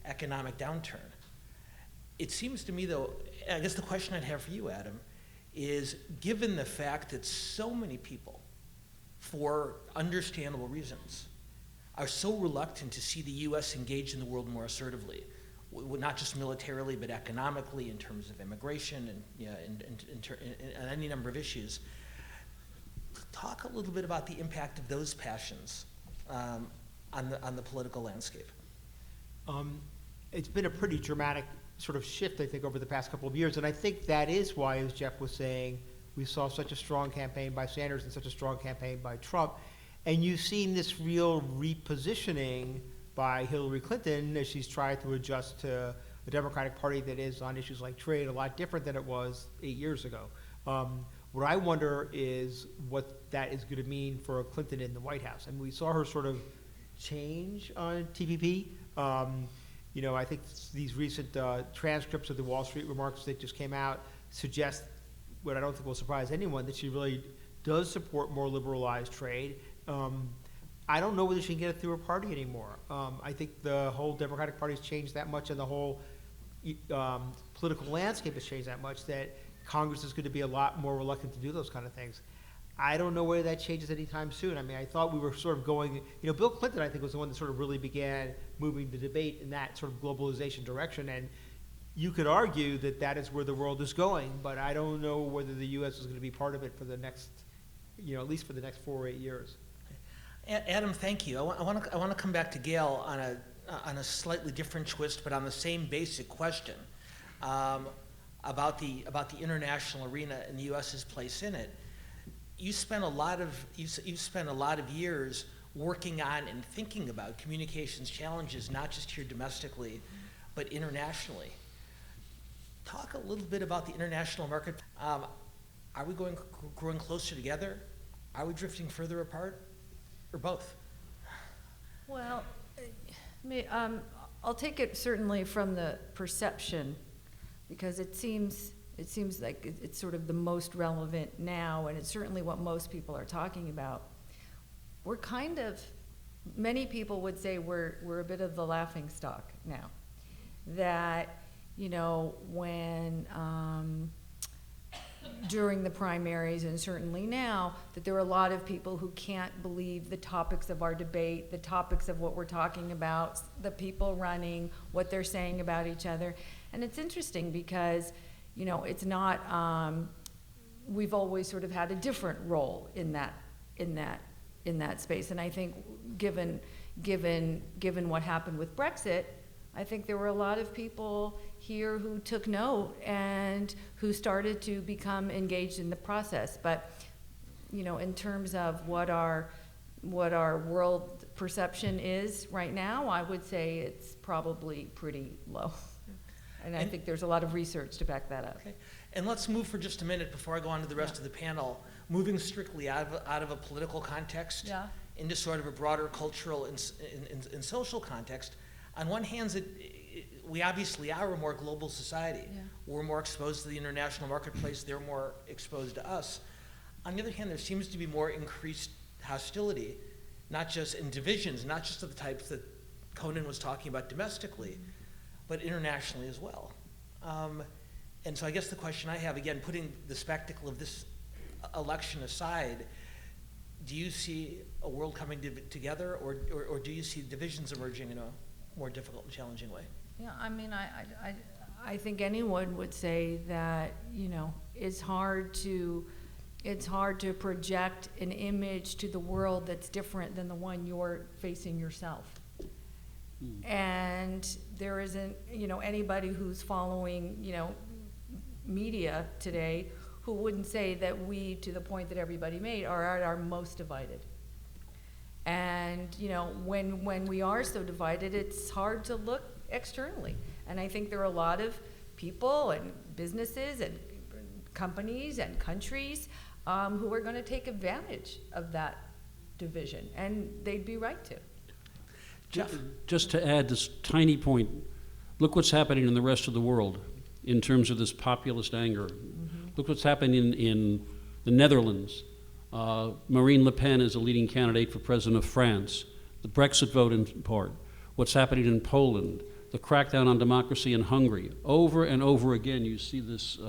[SPEAKER 4] economic downturn. It seems to me, though, I guess the question I'd have for you, Adam, is given the fact that so many people, for understandable reasons, are so reluctant to see the U.S. engage in the world more assertively, not just militarily, but economically, in terms of immigration and any number of issues. Talk a little bit about the impact of those passions on the political landscape.
[SPEAKER 5] It's been a pretty dramatic sort of shift, I think, over the past couple of years, and I think that is why, as Jeff was saying, we saw such a strong campaign by Sanders and such a strong campaign by Trump, and you've seen this real repositioning by Hillary Clinton as she's tried to adjust to a Democratic Party that is, on issues like trade, a lot different than it was 8 years ago. What I wonder is what that is going to mean for Clinton in the White House. And we saw her sort of change on TPP. I think these recent transcripts of the Wall Street remarks that just came out suggest what I don't think will surprise anyone, that she really does support more liberalized trade. I don't know whether she can get it through her party anymore. I think the whole Democratic Party has changed that much, and the whole political landscape has changed that much that Congress is going to be a lot more reluctant to do those kind of things. I don't know whether that changes anytime soon. I mean, I thought we were sort of going, Bill Clinton, I think, was the one that sort of really began moving the debate in that sort of globalization direction, and you could argue that that is where the world is going, but I don't know whether the U.S. is going to be part of it for the next, at least for the next 4 or 8 years.
[SPEAKER 4] Adam, thank you. I want to come back to Gail on a slightly different twist, but on the same basic question about the international arena and the U.S.'s place in it. You spent a lot of years working on and thinking about communications challenges, not just here domestically, but internationally. Talk a little bit about the international market. Are we growing closer together? Are we drifting further apart, or both?
[SPEAKER 8] Well, I'll take it certainly from the perception, because it seems like it's sort of the most relevant now, and it's certainly what most people are talking about. We're kind of, many people would say we're a bit of the laughing stock now. That, when during the primaries, and certainly now, that there are a lot of people who can't believe the topics of our debate, the topics of what we're talking about, the people running, what they're saying about each other. And it's interesting because it's not, we've always sort of had a different role in that space. And I think given what happened with Brexit, I think there were a lot of people here who took note and who started to become engaged in the process. But, in terms of what our world perception is right now, I would say it's probably pretty low. And I think there's a lot of research to back that up.
[SPEAKER 4] Okay. And let's move for just a minute before I go on to the rest of the panel, moving strictly out of a political context into sort of a broader cultural and social context. On one hand, we obviously are a more global society.
[SPEAKER 8] Yeah.
[SPEAKER 4] We're more exposed to the international marketplace, they're more exposed to us. On the other hand, there seems to be more increased hostility, not just in divisions, not just of the types that Conan was talking about domestically, but internationally as well. And so I guess the question I have, again, putting the spectacle of this election aside, do you see a world coming together, or do you see divisions emerging in a more difficult and challenging way?
[SPEAKER 8] Yeah, I mean, I think anyone would say that, you know, it's hard to project an image to the world that's different than the one you're facing yourself. And there isn't, you know, anybody who's following, you know, media today who wouldn't say that we, to the point that everybody made, are at our most divided. And, you know, when we are so divided, it's hard to look externally. And I think there are a lot of people and businesses and companies and countries who are going to take advantage of that division, and they'd be right to.
[SPEAKER 4] Jeff?
[SPEAKER 6] Just to add this tiny point, look what's happening in the rest of the world in terms of this populist anger. Look what's happening in the Netherlands. Marine Le Pen is a leading candidate for president of France. The Brexit vote in part. What's happening in Poland. The crackdown on democracy in Hungary. Over and over again you see this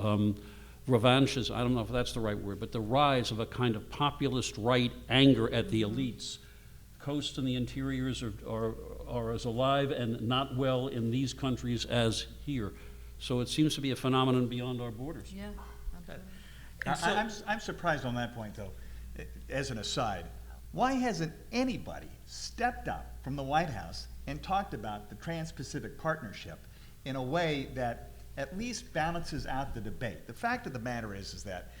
[SPEAKER 6] revanches, I don't know if that's the right word, but the rise of a kind of populist right anger at the elites. Coasts and the interiors are as alive and not well in these countries as here. So it seems to be a phenomenon beyond our borders.
[SPEAKER 8] Yeah, absolutely.
[SPEAKER 7] I'm surprised on that point, though, as an aside. Why hasn't anybody stepped up from the White House and talked about the Trans-Pacific Partnership in a way that at least balances out the debate? The fact of the matter is that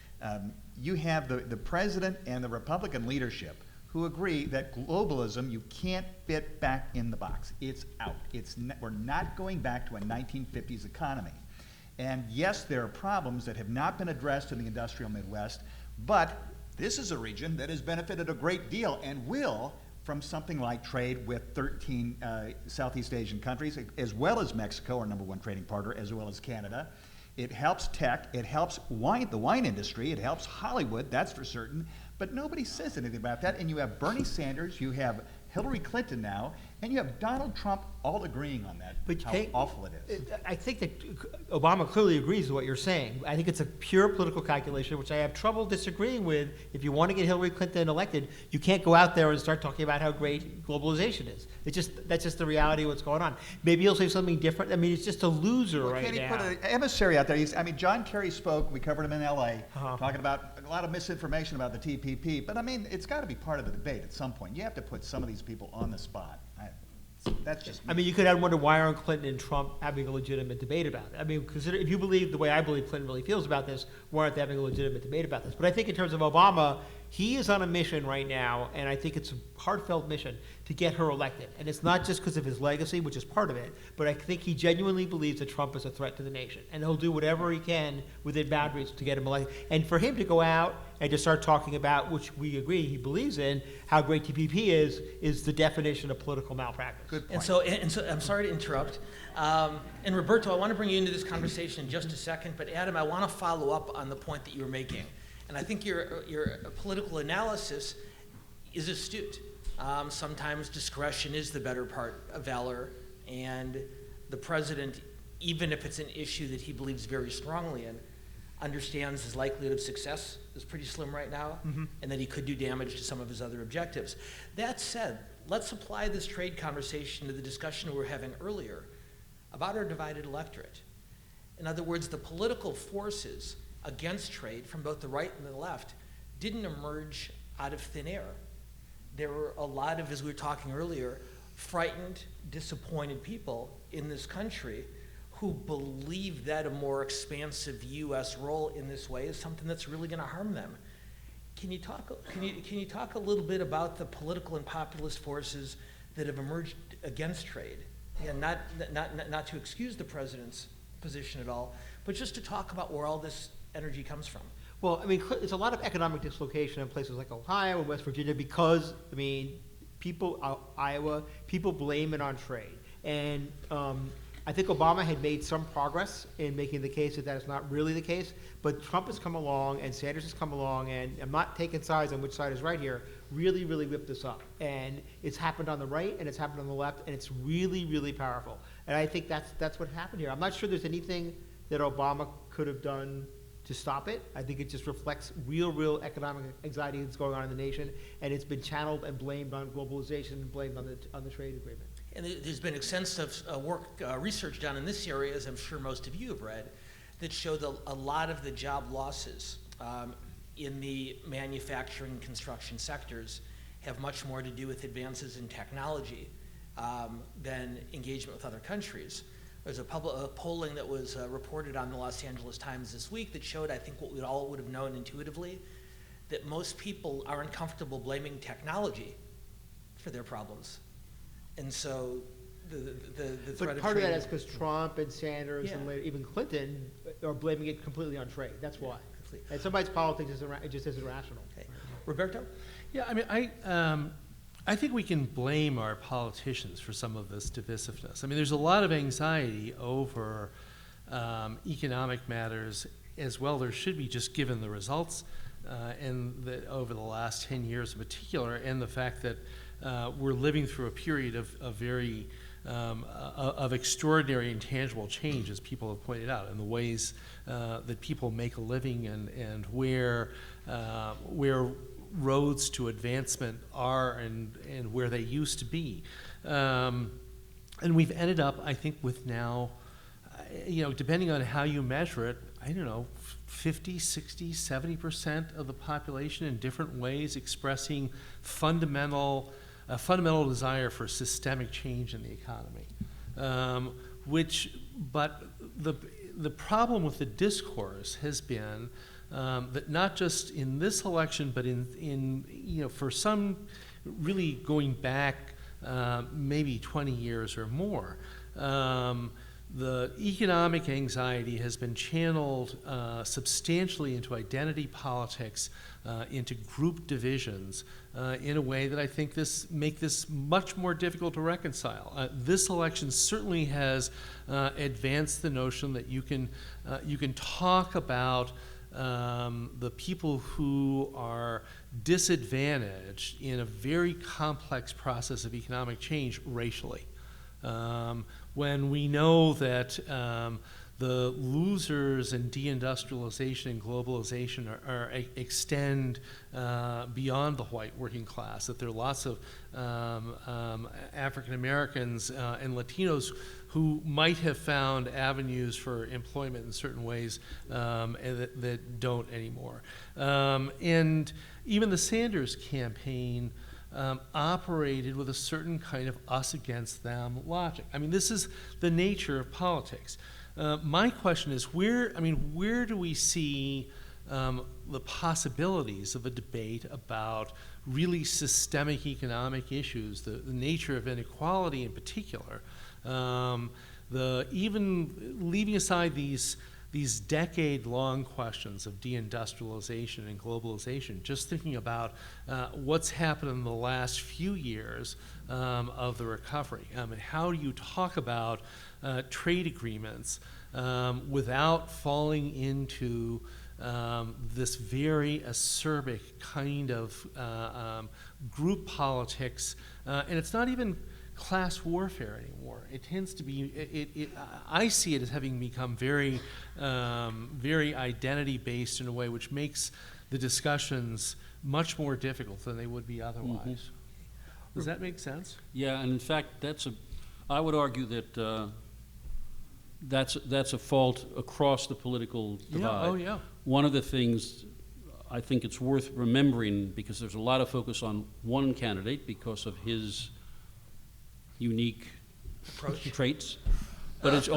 [SPEAKER 7] you have the president and the Republican leadership who agree that globalism, you can't fit back in the box. It's out. We're not going back to a 1950s economy. And yes, there are problems that have not been addressed in the industrial Midwest, but this is a region that has benefited a great deal and will from something like trade with 13 Southeast Asian countries, as well as Mexico, our #1 trading partner, as well as Canada. It helps tech, it helps the wine industry, it helps Hollywood, that's for certain, but nobody says anything about that. And you have Bernie Sanders, you have Hillary Clinton now, and you have Donald Trump all agreeing on that,
[SPEAKER 5] But
[SPEAKER 7] how awful it is.
[SPEAKER 5] I think that Obama clearly agrees with what you're saying. I think it's a pure political calculation, which I have trouble disagreeing with. If you want to get Hillary Clinton elected, you can't go out there and start talking about how great globalization is. That's just the reality of what's going on. Maybe he'll say something different. I mean, it's just a loser right
[SPEAKER 7] Can't he
[SPEAKER 5] now.
[SPEAKER 7] put an emissary out there? John Kerry spoke, we covered him in LA, talking about a lot of misinformation about the TPP, but I mean, it's got to be part of the debate at some point. You have to put some of these people on the spot. That's just me.
[SPEAKER 5] I mean, you could have wonder why aren't Clinton and Trump having a legitimate debate about it? I mean, if you believe the way I believe Clinton really feels about this, why aren't they having a legitimate debate about this? But I think in terms of Obama, he is on a mission right now, and I think it's a heartfelt mission to get her elected. And it's not just because of his legacy, which is part of it, but I think he genuinely believes that Trump is a threat to the nation. And he'll do whatever he can within boundaries to get him elected. And for him to go out and to start talking about, which we agree he believes in, how great TPP is the definition of political malpractice.
[SPEAKER 7] Good point.
[SPEAKER 4] And so I'm sorry to interrupt. And Roberto, I want to bring you into this conversation in just a second, but Adam, I want to follow up on the point that you were making. And I think your political analysis is astute. Sometimes discretion is the better part of valor, and the president, even if it's an issue that he believes very strongly in, understands his likelihood of success is pretty slim right now, and that he could do damage to some of his other objectives. That said, let's apply this trade conversation to the discussion we were having earlier about our divided electorate. In other words, the political forces against trade from both the right and the left didn't emerge out of thin air. There were a lot of, as we were talking earlier, frightened, disappointed people in this country who believe that a more expansive U.S. role in this way is something that's really going to harm them. Can you talk a little bit about the political and populist forces that have emerged against trade? And not to excuse the president's position at all, but just to talk about where all this energy comes from.
[SPEAKER 5] Well, I mean, there's a lot of economic dislocation in places like Ohio and West Virginia because, I mean, Iowa, people blame it on trade. And I think Obama had made some progress in making the case that that is not really the case, but Trump has come along and Sanders has come along, and I'm not taking sides on which side is right here, really, really whipped this up. And it's happened on the right and it's happened on the left, and it's really, really powerful. And I think that's what happened here. I'm not sure there's anything that Obama could have done to stop it. I think it just reflects real economic anxiety that's going on in the nation, and it's been channeled and blamed on globalization and blamed on the trade agreement.
[SPEAKER 4] And there's been extensive research done in this area, as I'm sure most of you have read, that show that a lot of the job losses in the manufacturing and construction sectors have much more to do with advances in technology than engagement with other countries. There's a polling that was reported on the Los Angeles Times this week that showed, I think, what we all would have known intuitively, that most people aren't comfortable blaming technology for their problems. And so the threat
[SPEAKER 5] But
[SPEAKER 4] of
[SPEAKER 5] part of that
[SPEAKER 4] trade-
[SPEAKER 5] is because Trump and Sanders and
[SPEAKER 4] Yeah.
[SPEAKER 5] later, even Clinton are blaming it completely on trade. That's why. And somebody's politics is it just isn't rational.
[SPEAKER 4] Okay. Roberto?
[SPEAKER 2] Yeah, I mean, I think we can blame our politicians for some of this divisiveness. I mean, there's a lot of anxiety over economic matters as well. There should be, just given the results over the last 10 years in particular, and the fact that we're living through a period of extraordinary and tangible change, as people have pointed out, in the ways that people make a living and where roads to advancement are and where they used to be. And we've ended up, I think, with now, depending on how you measure it, I don't know, 50, 60, 70% of the population in different ways expressing a fundamental desire for systemic change in the economy. But the problem with the discourse has been that not just in this election, but in for some really going back maybe 20 years or more, the economic anxiety has been channeled substantially into identity politics, into group divisions, in a way that I think make this much more difficult to reconcile. This election certainly has advanced the notion that you can talk about the people who are disadvantaged in a very complex process of economic change racially. When we know that the losers in deindustrialization and globalization extend beyond the white working class, that there are lots of African Americans and Latinos who might have found avenues for employment in certain ways that don't anymore. And even the Sanders campaign operated with a certain kind of us against them logic. I mean, this is the nature of politics. My question is, where do we see the possibilities of a debate about really systemic economic issues, the nature of inequality in particular, even leaving aside these decade-long questions of deindustrialization and globalization, just thinking about what's happened in the last few years of the recovery. And how do you talk about trade agreements without falling into this very acerbic kind of group politics? And it's not even class warfare anymore. It tends to be, I see it as having become very identity-based in a way which makes the discussions much more difficult than they would be otherwise. Mm-hmm. Does that make sense?
[SPEAKER 6] Yeah, and in fact, I would argue that that's a fault across the political divide.
[SPEAKER 2] Yeah. Oh, yeah.
[SPEAKER 6] One of the things I think it's worth remembering, because there's a lot of focus on one candidate because of his unique traits, but it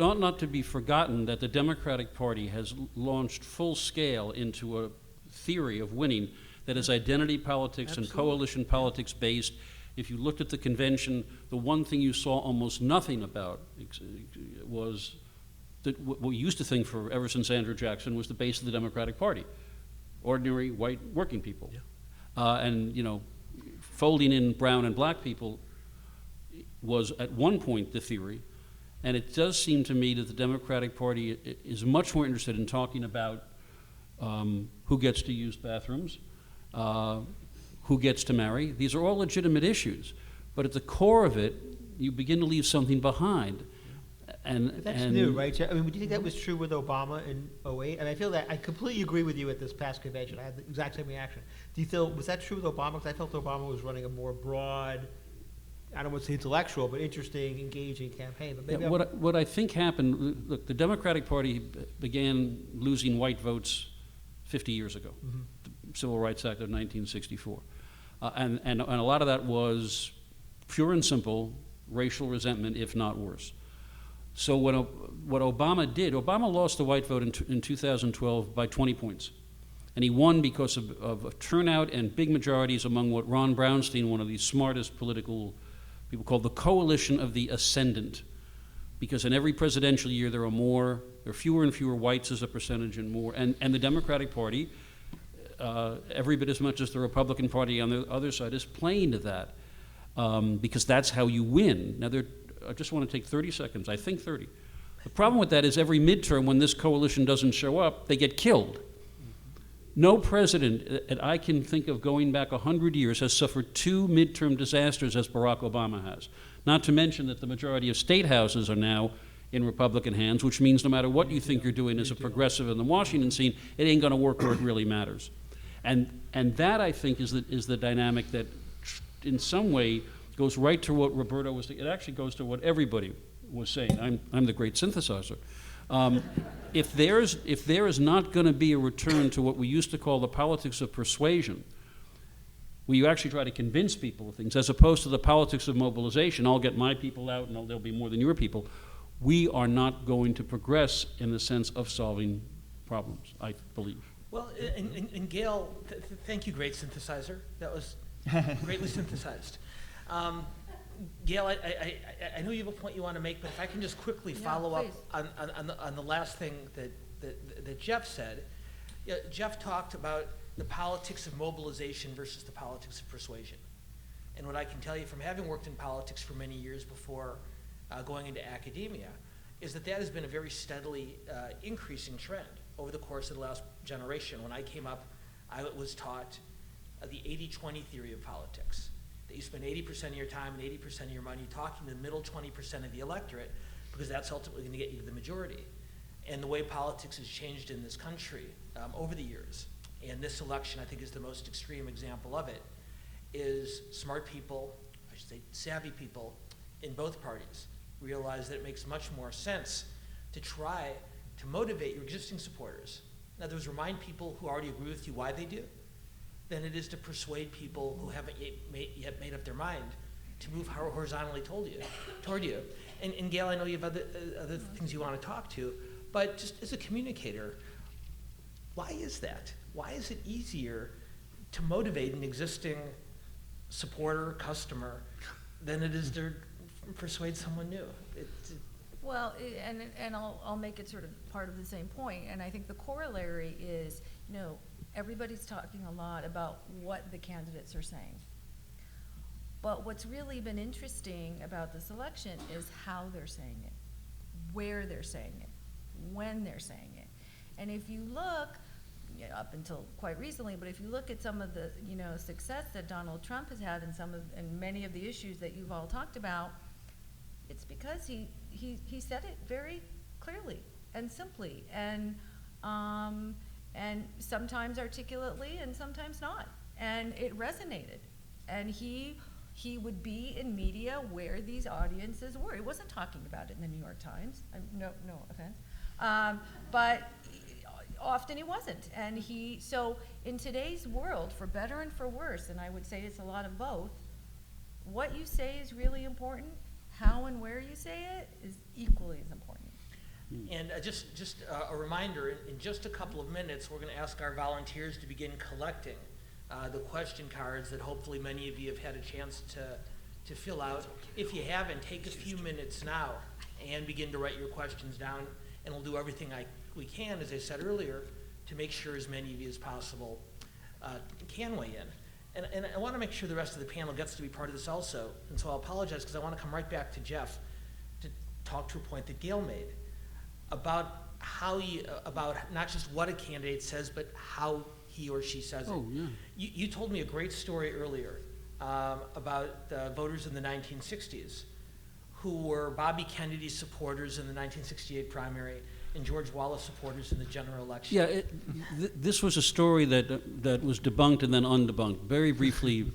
[SPEAKER 6] ought not to be forgotten that the Democratic Party has launched full scale into a theory of winning that is identity politics and coalition politics based. If you looked at the convention, the one thing you saw almost nothing about was that what we used to think for ever since Andrew Jackson was the base of the Democratic Party, ordinary white working people. Yeah. And folding in brown and black people was at one point the theory, And it does seem to me that the Democratic Party is much more interested in talking about who gets to use bathrooms, who gets to marry. These are all legitimate issues. But at the core of it, you begin to leave something behind.
[SPEAKER 5] But that's new, right, Jeff? I mean, do you think that was true with Obama in '08? And I feel that I completely agree with you at this past convention. I had the exact same reaction. Do you feel, was that true with Obama? Because I felt Obama was running a more broad, I don't want to say intellectual, but interesting, engaging campaign. But maybe
[SPEAKER 6] what I think happened, look, the Democratic Party began losing white votes 50 years ago, the Civil Rights Act of 1964. And a lot of that was pure and simple racial resentment, if not worse. So what Obama did, Obama lost the white vote in 2012 by 20 points. And he won because of turnout and big majorities among what Ron Brownstein, one of the smartest political people, called the coalition of the ascendant. Because in every presidential year there are fewer and fewer whites as a percentage and more. And the Democratic Party, every bit as much as the Republican Party on the other side, is playing to that. Because that's how you win. Now, I just want to take 30 seconds, I think 30. The problem with that is every midterm, when this coalition doesn't show up, they get killed. No president that I can think of going back 100 years has suffered 2 midterm disasters as Barack Obama has. Not to mention that the majority of state houses are now in Republican hands, which means no matter what you think you're doing as a progressive in the Washington scene, it ain't going to work where it really matters. And that, I think, is the dynamic that in some way goes right to what Roberto was saying. It actually goes to what everybody was saying. I'm the great synthesizer. If there is not going to be a return to what we used to call the politics of persuasion, where you actually try to convince people of things, as opposed to the politics of mobilization, I'll get my people out and there'll be more than your people, we are not going to progress in the sense of solving problems, I believe.
[SPEAKER 4] Well, and Gail, thank you, great synthesizer. That was greatly synthesized. Gail, I know you have a point you want to make, but if I can just quickly follow up on the last thing that Jeff said. Jeff talked about the politics of mobilization versus the politics of persuasion. And what I can tell you from having worked in politics for many years before going into academia is that has been a very steadily increasing trend over the course of the last generation. When I came up, I was taught the 80-20 theory of politics. That you spend 80% of your time and 80% of your money talking to the middle 20% of the electorate, because that's ultimately going to get you to the majority. And the way politics has changed in this country over the years, and this election I think is the most extreme example of it, is smart people, I should say savvy people, in both parties realize that it makes much more sense to try to motivate your existing supporters. In other words, remind people who already agree with you why they do, than it is to persuade people who haven't yet made up their mind to move horizontally toward you. And Gail, I know you have other things you want to talk to, but just as a communicator, why is that? Why is it easier to motivate an existing supporter, customer, than it is to persuade someone new?
[SPEAKER 8] Well, and I'll make it sort of part of the same point, and I think the corollary is, everybody's talking a lot about what the candidates are saying. But what's really been interesting about this election is how they're saying it, where they're saying it, when they're saying it. And if you look, up until quite recently, but if you look at some of the success that Donald Trump has had in many of the issues that you've all talked about, it's because he said it very clearly and simply and sometimes articulately and sometimes not, and it resonated. And he would be in media where these audiences were. He wasn't talking about it in the New York Times. No offense, but often he wasn't. And so in today's world, for better and for worse, and I would say it's a lot of both, what you say is really important. How and where you say it is equally as important.
[SPEAKER 4] And just a reminder, in just a couple of minutes, we're going to ask our volunteers to begin collecting the question cards that hopefully many of you have had a chance to fill out. If you haven't, take a few minutes now and begin to write your questions down, and we'll do everything we can, as I said earlier, to make sure as many of you as possible can weigh in. And I want to make sure the rest of the panel gets to be part of this also, and so I'll apologize because I want to come right back to Jeff to talk to a point that Gail made about about not just what a candidate says, but how he or she says it.
[SPEAKER 6] Oh, yeah.
[SPEAKER 4] You told me a great story earlier about the voters in the 1960s who were Bobby Kennedy supporters in the 1968 primary and George Wallace supporters in the general election.
[SPEAKER 6] Yeah, this was a story that was debunked and then undebunked. Very briefly,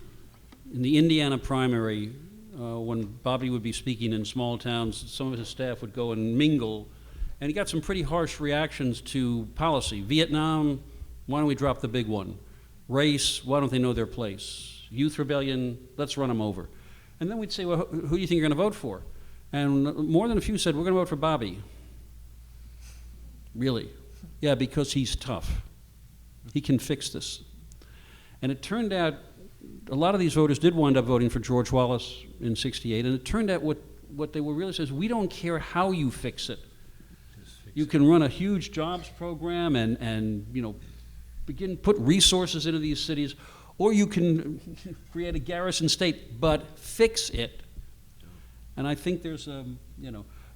[SPEAKER 6] in the Indiana primary, when Bobby would be speaking in small towns, some of his staff would go and mingle, and he got some pretty harsh reactions to policy. Vietnam, why don't we drop the big one? Race, why don't they know their place? Youth rebellion, let's run them over. And then we'd say, well, who do you think you're going to vote for? And more than a few said, we're going to vote for Bobby. Really? Yeah, because he's tough. He can fix this. And it turned out a lot of these voters did wind up voting for George Wallace in '68, and it turned out what they were really saying is, we don't care how you fix it. You can run a huge jobs program and put resources into these cities, or you can create a garrison state, but fix it. And I think there's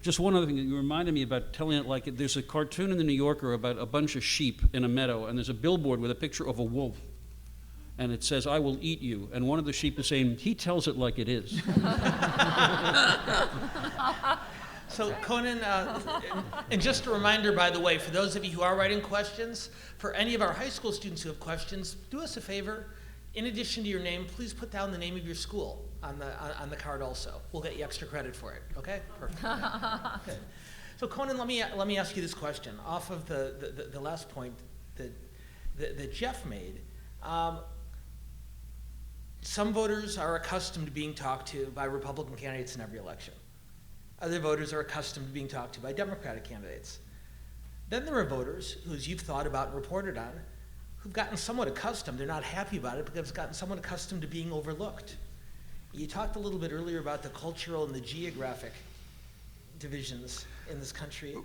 [SPEAKER 6] just one other thing that you reminded me about, telling it like it. There's a cartoon in the New Yorker about a bunch of sheep in a meadow, and there's a billboard with a picture of a wolf. And it says, I will eat you. And one of the sheep is saying, he tells it like it is.
[SPEAKER 4] So Conan, and just a reminder, by the way, for those of you who are writing questions, for any of our high school students who have questions, do us a favor. In addition to your name, please put down the name of your school on the card also. We'll get you extra credit for it, okay? Perfect. Okay. So Conan, let me ask you this question. Off of the last point that Jeff made, some voters are accustomed to being talked to by Republican candidates in every election. Other voters are accustomed to being talked to by Democratic candidates. Then there are voters who, as you've thought about and reported on, who've gotten somewhat accustomed, they're not happy about it, but they've gotten somewhat accustomed to being overlooked. You talked a little bit earlier about the cultural and the geographic divisions in this country.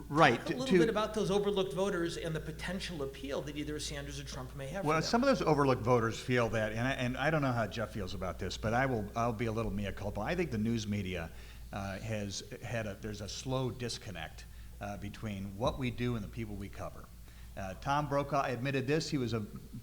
[SPEAKER 7] Right.
[SPEAKER 4] Talk a little bit about those overlooked voters and the potential appeal that either Sanders or Trump may have.
[SPEAKER 7] Well,
[SPEAKER 4] for them.
[SPEAKER 7] some of those overlooked voters feel that, and I don't know how Jeff feels about this, but I'll be a little mea culpa. I think the news media there's a slow disconnect between what we do and the people we cover. Tom Brokaw admitted this. He was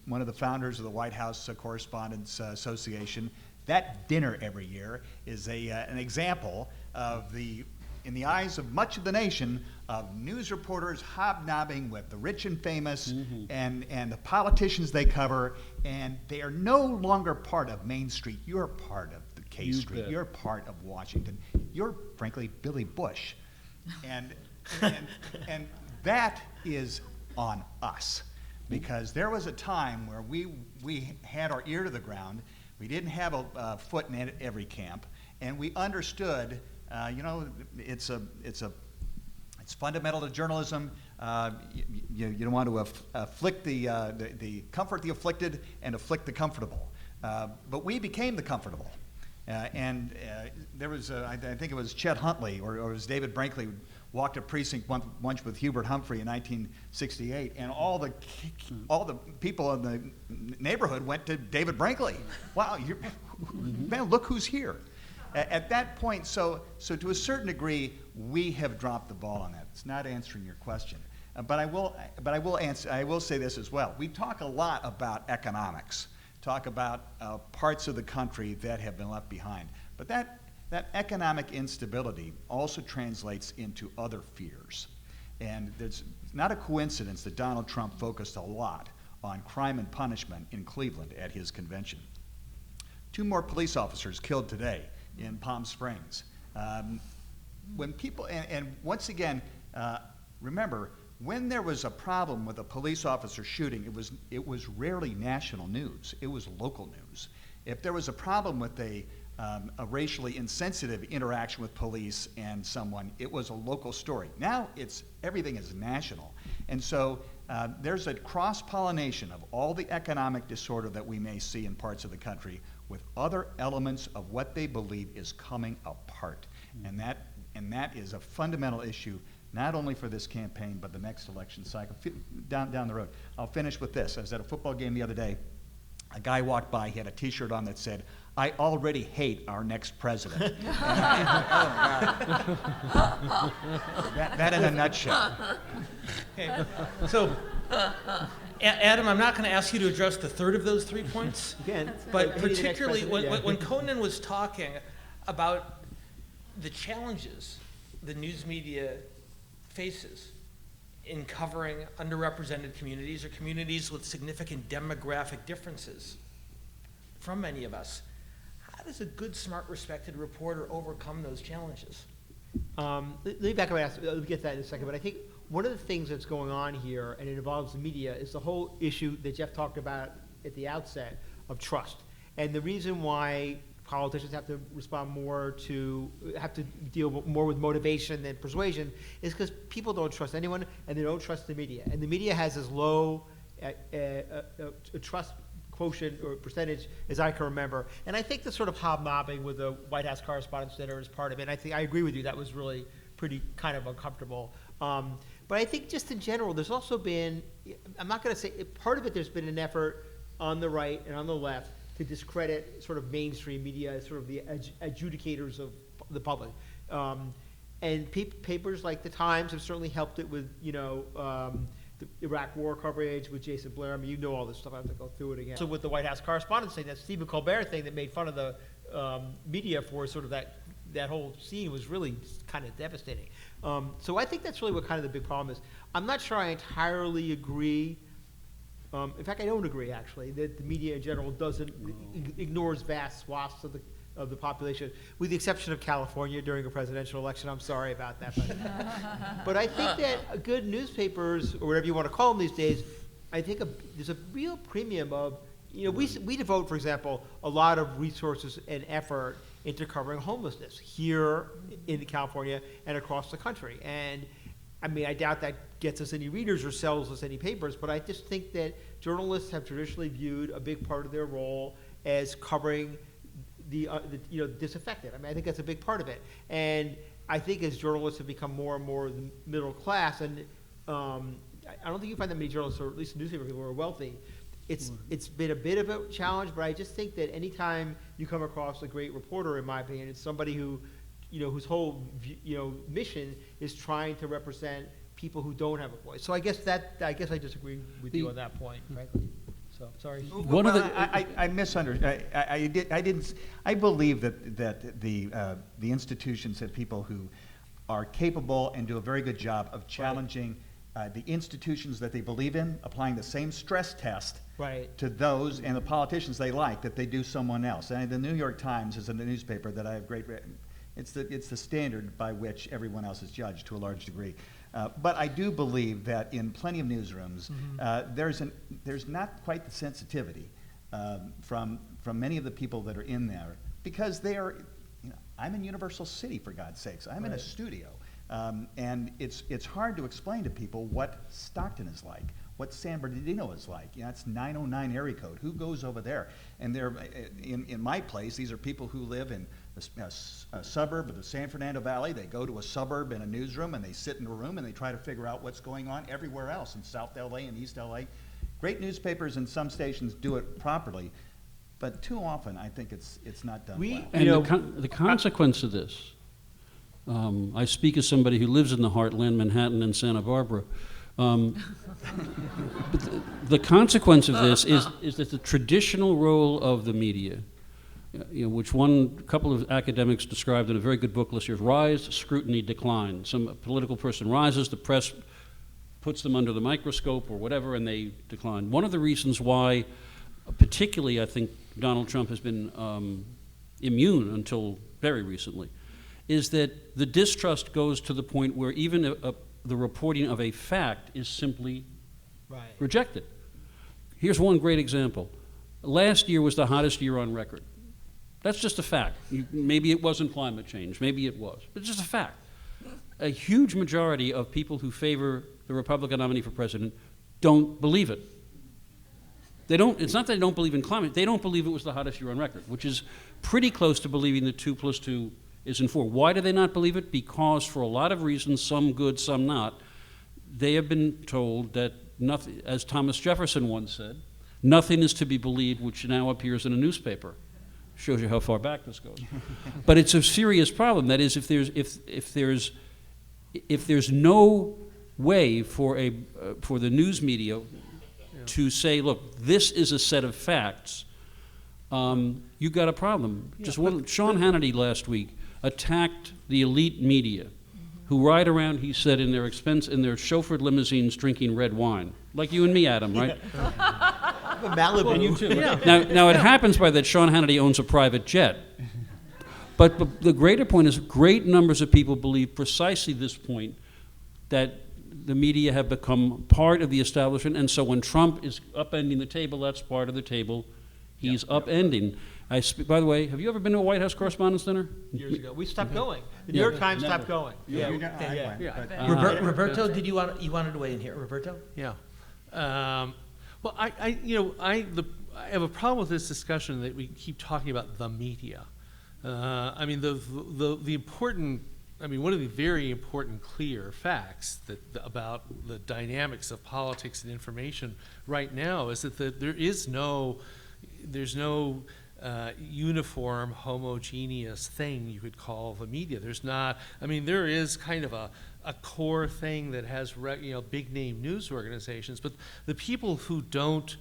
[SPEAKER 7] one of the founders of the White House Correspondents Association. That dinner every year is an example of in the eyes of much of the nation, of news reporters hobnobbing with the rich and famous and the politicians they cover, and they are no longer part of Main Street. You're part of the K Street. You're part of Washington. You're, frankly, Billy Bush. And that is on us, because there was a time where we had our ear to the ground. We didn't have a foot in every camp, and we understood. It's fundamental to journalism. You don't want to afflict the comfort the afflicted and afflict the comfortable. But we became the comfortable. There was, I think it was Chet Huntley or it was David Brinkley, walked a precinct once with Hubert Humphrey in 1968, and all the people in the neighborhood went to David Brinkley. Wow, man, look who's here. At that point, so to a certain degree, we have dropped the ball on that. It's not answering your question, but I will say this as well. We talk a lot about economics, talk about parts of the country that have been left behind, but that economic instability also translates into other fears, and it's not a coincidence that Donald Trump focused a lot on crime and punishment in Cleveland at his convention. 2 more police officers killed today in Palm Springs. When people, and once again, remember, when there was a problem with a police officer shooting, it was rarely national news. It was local news. If there was a problem with a racially insensitive interaction with police and someone, it was a local story. Now everything is national. And so there's a cross-pollination of all the economic disorder that we may see in parts of the country with other elements of what they believe is coming apart. And that is a fundamental issue, not only for this campaign, but the next election cycle down the road. I'll finish with this. I was at a football game the other day. A guy walked by, he had a t-shirt on that said, I already hate our next president. That in a nutshell.
[SPEAKER 4] Okay. So, Adam, I'm not going to ask you to address the third of those 3 points.
[SPEAKER 5] Again,
[SPEAKER 4] But
[SPEAKER 5] maybe the next
[SPEAKER 4] particularly
[SPEAKER 5] president,
[SPEAKER 4] when Conan was talking about the challenges the news media faces in covering underrepresented communities or communities with significant demographic differences from many of us, how does a good, smart, respected reporter overcome those challenges?
[SPEAKER 5] Let me back up and ask, I'll get that in a second, but I think one of the things that's going on here, and it involves the media, is the whole issue that Jeff talked about at the outset of trust. And the reason why politicians have to respond more to, have to deal more with motivation than persuasion is because people don't trust anyone and they don't trust the media. And the media has as low a trust quotient or percentage as I can remember. And I think the sort of hobnobbing with the White House Correspondents' Dinner is part of it. And I agree with you, that was really pretty kind of uncomfortable. But I think just in general, there's also been, I'm not going to say, part of it there's been an effort on the right and on the left to discredit sort of mainstream media as sort of the adjudicators of the public. And papers like the Times have certainly helped it with, the Iraq War coverage with Jason Blair. I mean, you know all this stuff. I have to go through it again. So with the White House Correspondents' thing, that Stephen Colbert thing that made fun of the media for sort of that whole scene was really kind of devastating. So I think that's really what kind of the big problem is. I'm not sure I entirely agree. In fact, I don't agree, actually, that the media in general ignores vast swaths of the population, with the exception of California during a presidential election. I'm sorry about that. But I think that good newspapers, or whatever you want to call them these days, I think there's a real premium of, we devote, for example, a lot of resources and effort into covering homelessness here in California and across the country. And I mean, I doubt that gets us any readers or sells us any papers, but I just think that journalists have traditionally viewed a big part of their role as covering the disaffected. I mean, I think that's a big part of it. And I think as journalists have become more and more the middle class, and I don't think you find that many journalists, or at least newspaper people, who are wealthy. It's been a bit of a challenge, but I just think that anytime you come across a great reporter, in my opinion, it's somebody who, whose whole mission is trying to represent people who don't have a voice. So I guess I disagree with you on that point, frankly. So sorry.
[SPEAKER 7] I misunderstood. I believe that the institutions have people who are capable and do a very good job of challenging the institutions that they believe in, applying the same stress test to those and the politicians they like that they do someone else. And the New York Times is a newspaper that I have great. It's the standard by which everyone else is judged to a large degree. But I do believe that in plenty of newsrooms, there's not quite the sensitivity from many of the people that are in there, because they are, I'm in Universal City, for God's sakes. I'm in a studio. And it's hard to explain to people what Stockton is like, what San Bernardino is like. It's 909 area code. Who goes over there? And they're in my place, these are people who live in a suburb of the San Fernando Valley. They go to a suburb in a newsroom and they sit in a room and they try to figure out what's going on everywhere else in South LA and East LA. Great newspapers and some stations do it properly, but too often I think it's not done well.
[SPEAKER 6] And the consequence of this, I speak as somebody who lives in the heartland, Manhattan and Santa Barbara. But the consequence of this is that the traditional role of the media, which a couple of academics described in a very good book last year, rise, scrutiny, decline. Some political person rises, the press puts them under the microscope or whatever, and they decline. One of the reasons why, particularly, I think Donald Trump has been immune until very recently, is that the distrust goes to the point where even the reporting of a fact is simply rejected. Here's one great example. Last year was the hottest year on record. That's just a fact. Maybe it wasn't climate change, maybe it was, but it's just a fact. A huge majority of people who favor the Republican nominee for president don't believe it. It's not that they don't believe in climate, they don't believe it was the hottest year on record, which is pretty close to believing that 2 + 2 is in 4. Why do they not believe it? Because for a lot of reasons, some good, some not, they have been told that nothing, as Thomas Jefferson once said, nothing is to be believed which now appears in a newspaper. Shows you how far back this goes. But it's a serious problem. That is, if there's no way for the news media to say, look, this is a set of facts, you've got a problem. Sean Hannity last week attacked the elite media, who ride around, he said, in their chauffeured limousines drinking red wine, like you and me, Adam, right?
[SPEAKER 5] Malibu.
[SPEAKER 6] And you too. Now it happens by that Sean Hannity owns a private jet. But the greater point is great numbers of people believe precisely this point, that the media have become part of the establishment, and so when Trump is upending the table, that's part of the table he's upending. By the way, have you ever been to a White House Correspondents' Dinner?
[SPEAKER 5] Years ago. We stopped going. The New York Times stopped going.
[SPEAKER 4] Roberto, you wanted to weigh in here, Roberto?
[SPEAKER 2] Yeah. Well, I have a problem with this discussion that we keep talking about the media. I mean, the important, one of the very important clear facts about the dynamics of politics and information right now is that there's no uniform, homogeneous thing you could call the media. There's not. There is kind of a core thing that has big name news organizations, but the people who don't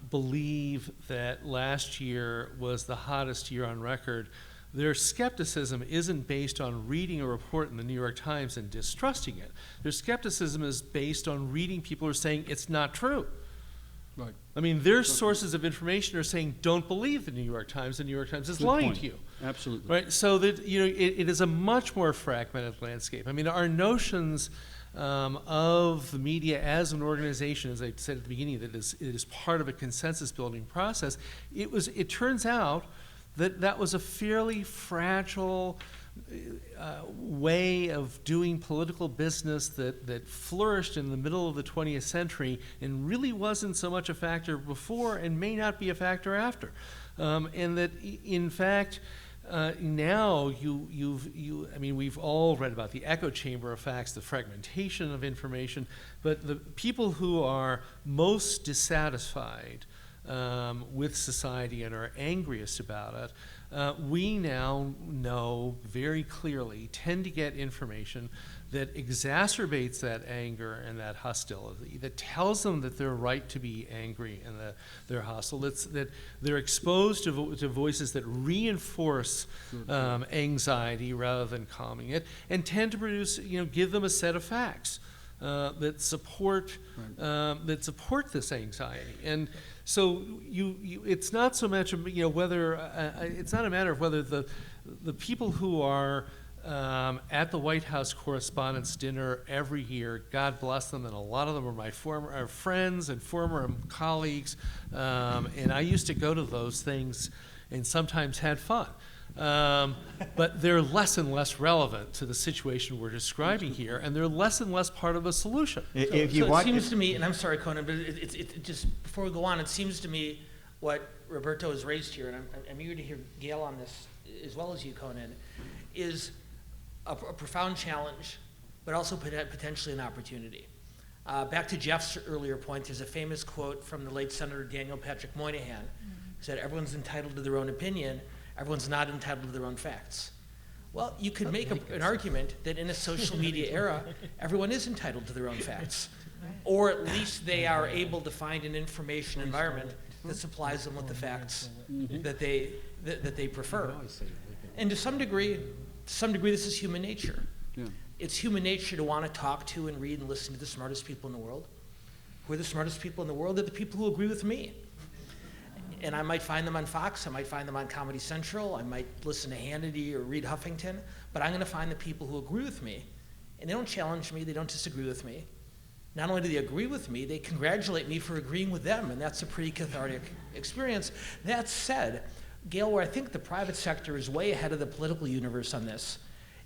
[SPEAKER 2] believe that last year was the hottest year on record, their skepticism isn't based on reading a report in the New York Times and distrusting it. Their skepticism is based on reading people who are saying it's not true.
[SPEAKER 6] Right.
[SPEAKER 2] Their sources of information are saying, don't believe the New York Times. The New York Times is lying to you.
[SPEAKER 6] Absolutely.
[SPEAKER 2] Right. So that it is a much more fragmented landscape. Our notions of the media as an organization, as I said at the beginning, that it is part of a consensus building process. It turns out that was a fairly fragile way of doing political business that flourished in the middle of the 20th century and really wasn't so much a factor before and may not be a factor after. And that, in fact, now we've all read about the echo chamber effects, the fragmentation of information, but the people who are most dissatisfied with society and are angriest about it, we now know very clearly tend to get information that exacerbates that anger and that hostility, that tells them that they're right to be angry and that they're hostile, that they're exposed to voices that reinforce anxiety rather than calming it, and tend to produce, give them a set of facts that support this anxiety. And so it's not so much whether it's not a matter of whether the people who are at the White House Correspondents' Dinner every year, God bless them, and a lot of them are my former friends and former colleagues, and I used to go to those things and sometimes had fun. But they're less and less relevant to the situation we're describing here, and they're less and less part of the solution.
[SPEAKER 4] It seems to me, and I'm sorry, Conan, but it just, before we go on, it seems to me what Roberto has raised here, and I'm eager to hear Gail on this as well as you, Conan, is a profound challenge, but also potentially an opportunity. Back to Jeff's earlier point, there's a famous quote from the late Senator Daniel Patrick Moynihan, who said, "Everyone's entitled to their own opinion, everyone's not entitled to their own facts." Well, you could make an argument that in a social media era, everyone is entitled to their own facts. Or at least they are able to find an information environment that supplies them with the facts that they prefer. And to some degree, this is human nature.
[SPEAKER 6] Yeah.
[SPEAKER 4] It's human nature to want to talk to and read and listen to the smartest people in the world. Who are the smartest people in the world? They're the people who agree with me. And I might find them on Fox, I might find them on Comedy Central, I might listen to Hannity or read Huffington, but I'm going to find the people who agree with me. And they don't challenge me, they don't disagree with me. Not only do they agree with me, they congratulate me for agreeing with them, and that's a pretty cathartic experience. That said, Gail, where I think the private sector is way ahead of the political universe on this,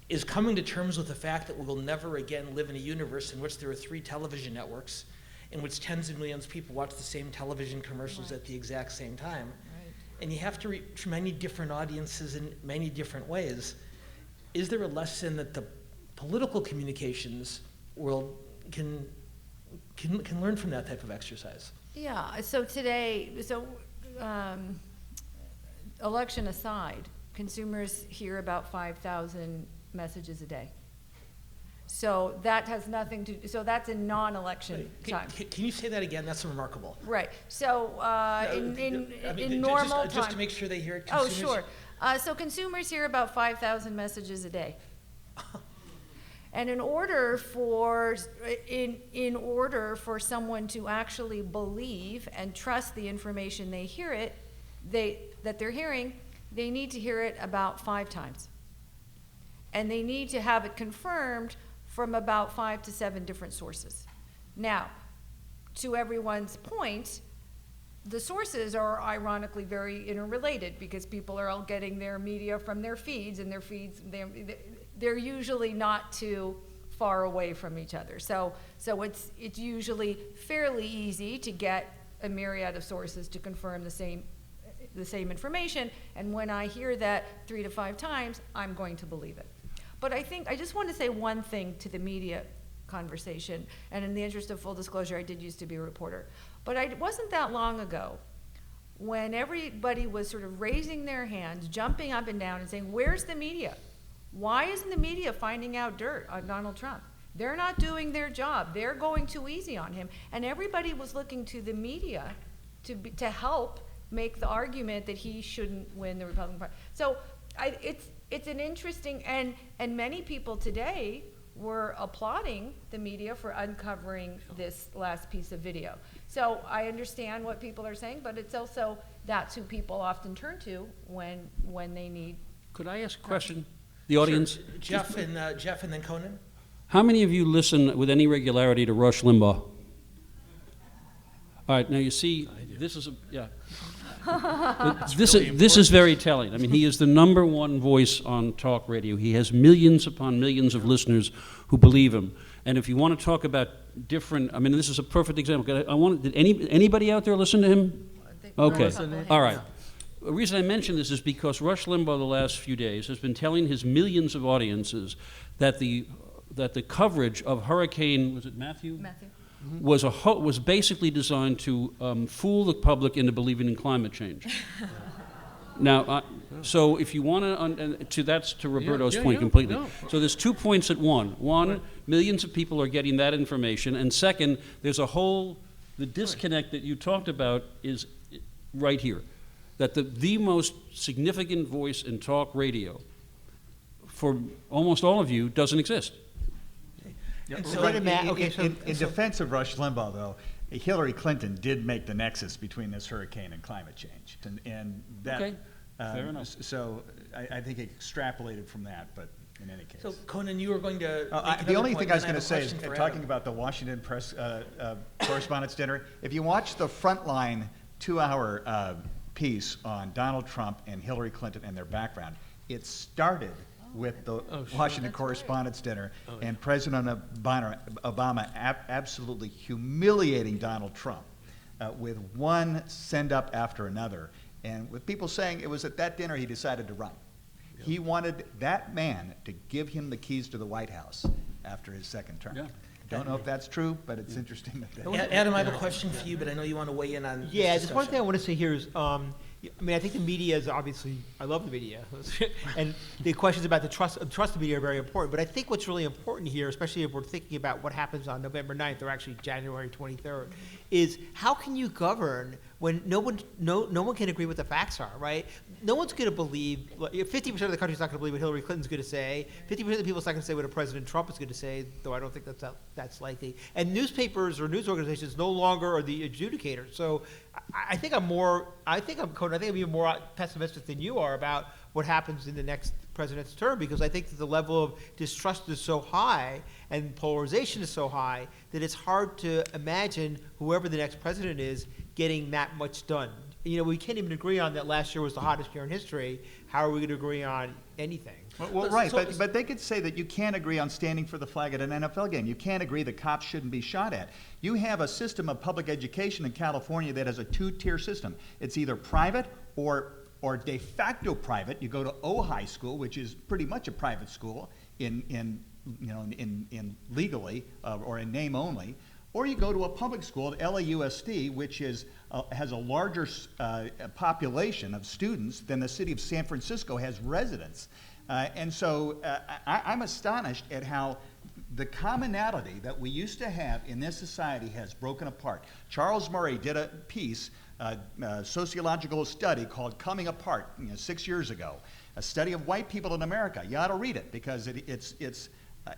[SPEAKER 4] is coming to terms with the fact that we will never again live in a universe in which there are 3 television networks, in which tens of millions of people watch the same television commercials at the exact same time.
[SPEAKER 8] Right.
[SPEAKER 4] And you have to reach many different audiences in many different ways. Is there a lesson that the political communications world can learn from that type of exercise?
[SPEAKER 8] Yeah, so today, election aside, consumers hear about 5,000 messages a day. So that has nothing to, so that's in non-election time.
[SPEAKER 4] Can you say that again? That's remarkable.
[SPEAKER 8] Right, so, in normal time.
[SPEAKER 4] Just to make sure they hear it.
[SPEAKER 8] Oh,
[SPEAKER 4] consumers-
[SPEAKER 8] sure. So consumers hear about 5,000 messages a day. And in order for someone to actually believe and trust the information that they're hearing, they need to hear it about 5 times. And they need to have it confirmed from about 5 to 7 different sources. Now, to everyone's point, the sources are ironically very interrelated because people are all getting their media from their feeds, and their feeds, they're usually not too far away from each other. So it's usually fairly easy to get a myriad of sources to confirm the same information, and when I hear that 3 to 5 times, I'm going to believe it. But I just want to say one thing to the media conversation, and in the interest of full disclosure, I did used to be a reporter. But it wasn't that long ago when everybody was sort of raising their hands, jumping up and down and saying, where's the media? Why isn't the media finding out dirt on Donald Trump? They're not doing their job. They're going too easy on him. And everybody was looking to the media to help make the argument that he shouldn't win the Republican Party. So it's an interesting, and many people today were applauding the media for uncovering this last piece of video. So I understand what people are saying, but it's also, that's who people often turn to when they need.
[SPEAKER 6] Could I ask a question? The audience?
[SPEAKER 4] Sure. Jeff and then Conan.
[SPEAKER 6] How many of you listen with any regularity to Rush Limbaugh? All right, now you see, this is this is very telling. I mean, he is the -- voice on talk radio. He has millions upon millions of listeners who believe him. And if you want to talk about different, I mean, this is a perfect example. Did anybody out there listen to him? Okay, all right. The reason I mention this is because Rush Limbaugh the last few days has been telling his millions of audiences that the coverage of Hurricane, was it Matthew?
[SPEAKER 8] Matthew.
[SPEAKER 6] Was basically designed to fool the public into believing in climate change. Now, so if you want to, that's to Roberto's point completely. No. So there's 2 points at one. One, right. Millions of people are getting that information, and second, there's the disconnect that you talked about is right here, that the most significant voice in talk radio for almost all of you doesn't exist.
[SPEAKER 7] Yeah. So in defense of Rush Limbaugh, though, Hillary Clinton did make the nexus between this hurricane and climate change, and that.
[SPEAKER 6] Okay. Fair enough.
[SPEAKER 7] So I think it extrapolated from that, but in any case.
[SPEAKER 4] So Conan, you were going to.
[SPEAKER 7] The only thing I was going to say is talking about the Washington Press Correspondents' Dinner. If you watch the Frontline 2-hour piece on Donald Trump and Hillary Clinton and their background, it started with the Washington Correspondents' Dinner and President Obama absolutely humiliating Donald Trump with one send-up after another, and with people saying it was at that dinner he decided to run. Yeah. He wanted that man to give him the keys to the White House after his second term. Yeah. Don't know if that's true, but it's interesting that
[SPEAKER 4] Adam, I have a question for you, but I know you want to weigh in on
[SPEAKER 5] Yeah,
[SPEAKER 4] this
[SPEAKER 5] just one thing I want to say here is, I mean, I think the media is obviously, I love the media, and the questions about the trust of the media are very important, but I think what's really important here, especially if we're thinking about what happens on November 9th, or actually January 23rd, is how can you govern when no one can agree what the facts are, right? No one's going to believe, 50% of the country's not going to believe what Hillary Clinton's going to say, 50% of the people's not going to say what President Trump is going to say, though I don't think that's likely. And newspapers or news organizations no longer are the adjudicators. So I think I'm even more pessimistic than you are about what happens in the next president's term, because I think that the level of distrust is so high and polarization is so high that it's hard to imagine whoever the next president is getting that much done. You know, we can't even agree on that last year was the hottest year in history. How are we going to agree on anything?
[SPEAKER 7] Well, right, but they could say that you can't agree on standing for the flag at an NFL game. You can't agree that cops shouldn't be shot at. You have a system of public education in California that has a 2-tier system. It's either private or de facto private. You go to Ojai School, which is pretty much a private school in legally or in name only, Or you go to a public school at LAUSD, which is, has a larger population of students than the city of San Francisco has residents. And so I'm astonished at how the commonality that we used to have in this society has broken apart. Charles Murray did a piece, sociological study called Coming Apart, 6 years ago, a study of white people in America. You ought to read it because it's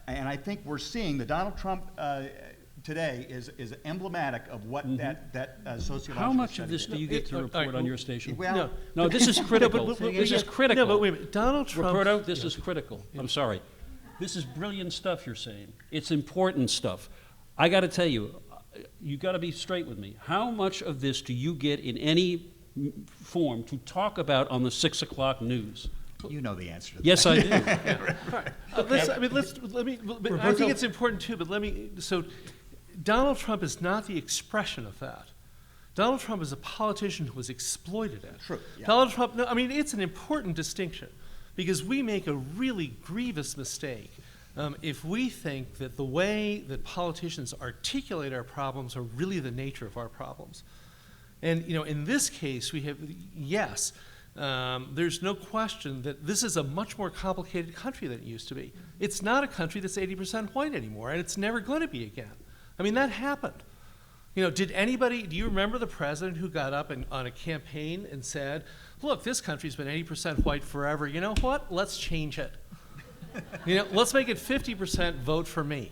[SPEAKER 7] and I think we're seeing the Donald Trump today is emblematic of what that sociological
[SPEAKER 6] How much
[SPEAKER 7] study
[SPEAKER 6] of this
[SPEAKER 7] did.
[SPEAKER 6] do you get to report on your station?
[SPEAKER 7] Well,
[SPEAKER 6] No, this is critical. This is critical.
[SPEAKER 2] No, but wait a minute. Donald Trump.
[SPEAKER 6] Roberto, this is critical. I'm sorry. This is brilliant stuff you're saying. It's important stuff. I got to tell you, you got to be straight with me. How much of this do you get in any form to talk about on the 6 o'clock news?
[SPEAKER 7] You know the answer to that.
[SPEAKER 6] Yes, I do.
[SPEAKER 2] I think it's important too, but so Donald Trump is not the expression of that. Donald Trump is a politician who was exploited at.
[SPEAKER 7] True, yeah.
[SPEAKER 2] Donald Trump, no, I mean, it's an important distinction because we make a really grievous mistake if we think that the way that politicians articulate our problems are really the nature of our problems. And, in this case, we have, yes, there's no question that this is a much more complicated country than it used to be. It's not a country that's 80% white anymore, and it's never going to be again. I mean, that happened. Do you remember the president who got up on a campaign and said, look, this country's been 80% white forever. You know what? Let's change it. Let's make it 50% vote for me.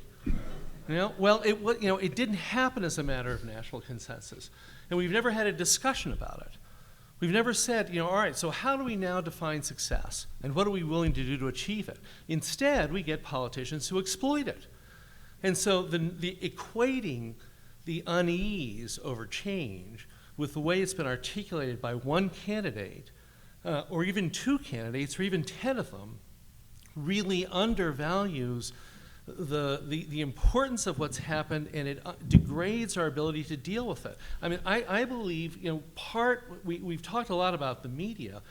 [SPEAKER 2] Well, it didn't happen as a matter of national consensus. And we've never had a discussion about it. We've never said, all right, so how do we now define success? And what are we willing to do to achieve it? Instead, we get politicians who exploit it. And so the equating the unease over change with the way it's been articulated by one candidate, or even two candidates, or even 10 of them, really undervalues the importance of what's happened, and it degrades our ability to deal with it. I mean, I believe, we've talked a lot about the media.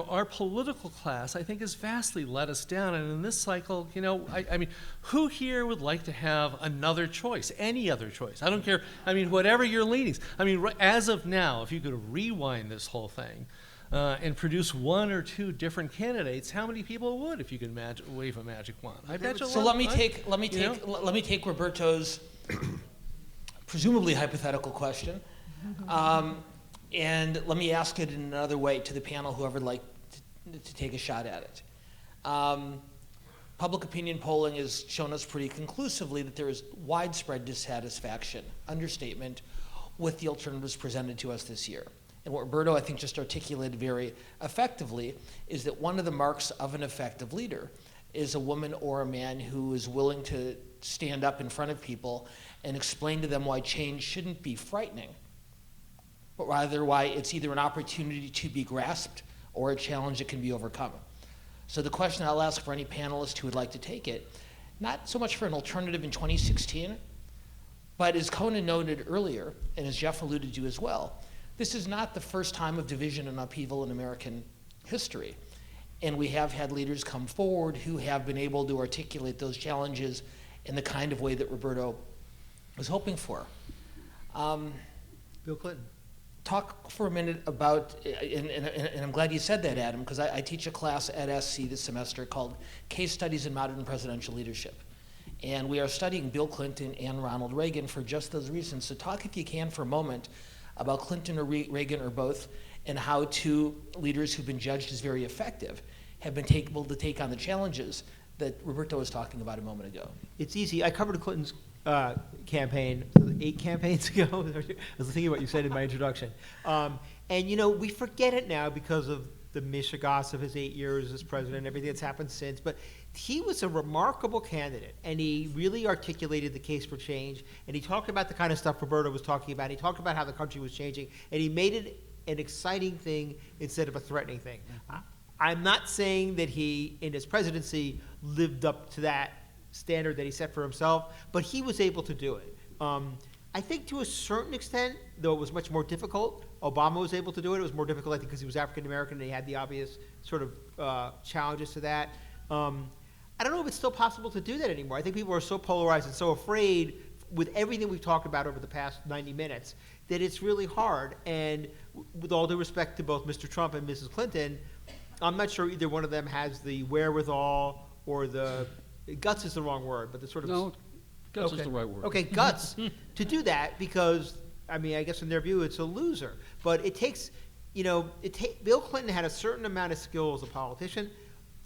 [SPEAKER 2] Our political class, I think, has vastly let us down. And in this cycle, I mean, who here would like to have another choice, any other choice? I don't care. I mean, whatever your leanings. I mean, as of now, if you could rewind this whole thing and produce one or two different candidates, how many people would if you could wave a magic wand? I bet you.
[SPEAKER 4] So let me take Roberto's presumably hypothetical question. And let me ask it in another way to the panel, whoever would like to take a shot at it. Public opinion polling has shown us pretty conclusively that there is widespread dissatisfaction, understatement, with the alternatives presented to us this year. And what Roberto, I think, just articulated very effectively is that one of the marks of an effective leader is a woman or a man who is willing to stand up in front of people and explain to them why change shouldn't be frightening, but rather why it's either an opportunity to be grasped or a challenge that can be overcome. So the question I'll ask for any panelist who would like to take it, not so much for an alternative in 2016, but as Conan noted earlier, and as Jeff alluded to as well, this is not the first time of division and upheaval in American history. And we have had leaders come forward who have been able to articulate those challenges in the kind of way that Roberto was hoping for.
[SPEAKER 5] Bill Clinton.
[SPEAKER 4] Talk for a minute about, and I'm glad you said that, Adam, because I teach a class at SC this semester called Case Studies in Modern Presidential Leadership. And we are studying Bill Clinton and Ronald Reagan for just those reasons. So talk, if you can, for a moment about Clinton or Reagan or both, and how two leaders who've been judged as very effective have been able to take on the challenges that Roberto was talking about a moment ago.
[SPEAKER 5] It's easy. I covered Clinton's campaign 8 campaigns ago. I was thinking what you said in my introduction. And, we forget it now because of the mishigas of his 8 years as president and everything that's happened since. But he was a remarkable candidate, and he really articulated the case for change. And he talked about the kind of stuff Roberto was talking about. He talked about how the country was changing, and he made it an exciting thing instead of a threatening thing. I'm not saying that he, in his presidency, lived up to that standard that he set for himself, but he was able to do it. I think to a certain extent, though it was much more difficult, Obama was able to do it. It was more difficult, I think, because he was African American and he had the obvious sort of challenges to that. I don't know if it's still possible to do that anymore. I think people are so polarized and so afraid with everything we've talked about over the past 90 minutes, that it's really hard. And with all due respect to both Mr. Trump and Mrs. Clinton, I'm not sure either one of them has the wherewithal or the guts is the wrong word, but the sort of
[SPEAKER 6] No, guts is
[SPEAKER 5] okay.
[SPEAKER 6] the right word.
[SPEAKER 5] Okay, guts to do that, because I mean, I guess in their view it's a loser. But it takes, Bill Clinton had a certain amount of skill as a politician.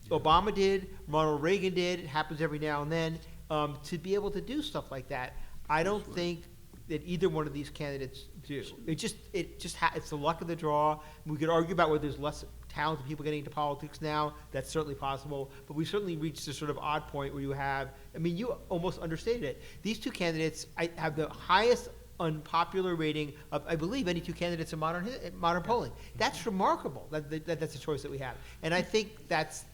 [SPEAKER 5] Obama did, Ronald Reagan did. It happens every now and then to be able to do stuff like that. I don't think that either one of these candidates do. It's the luck of the draw. We could argue about whether there's less talented people getting into politics now. That's certainly possible. But we certainly reached this sort of odd point where you have, I mean, you almost understated it. These two candidates have the highest unpopular rating of, I believe, any two candidates in modern polling. That's remarkable. That's a choice that we have. And I think that's,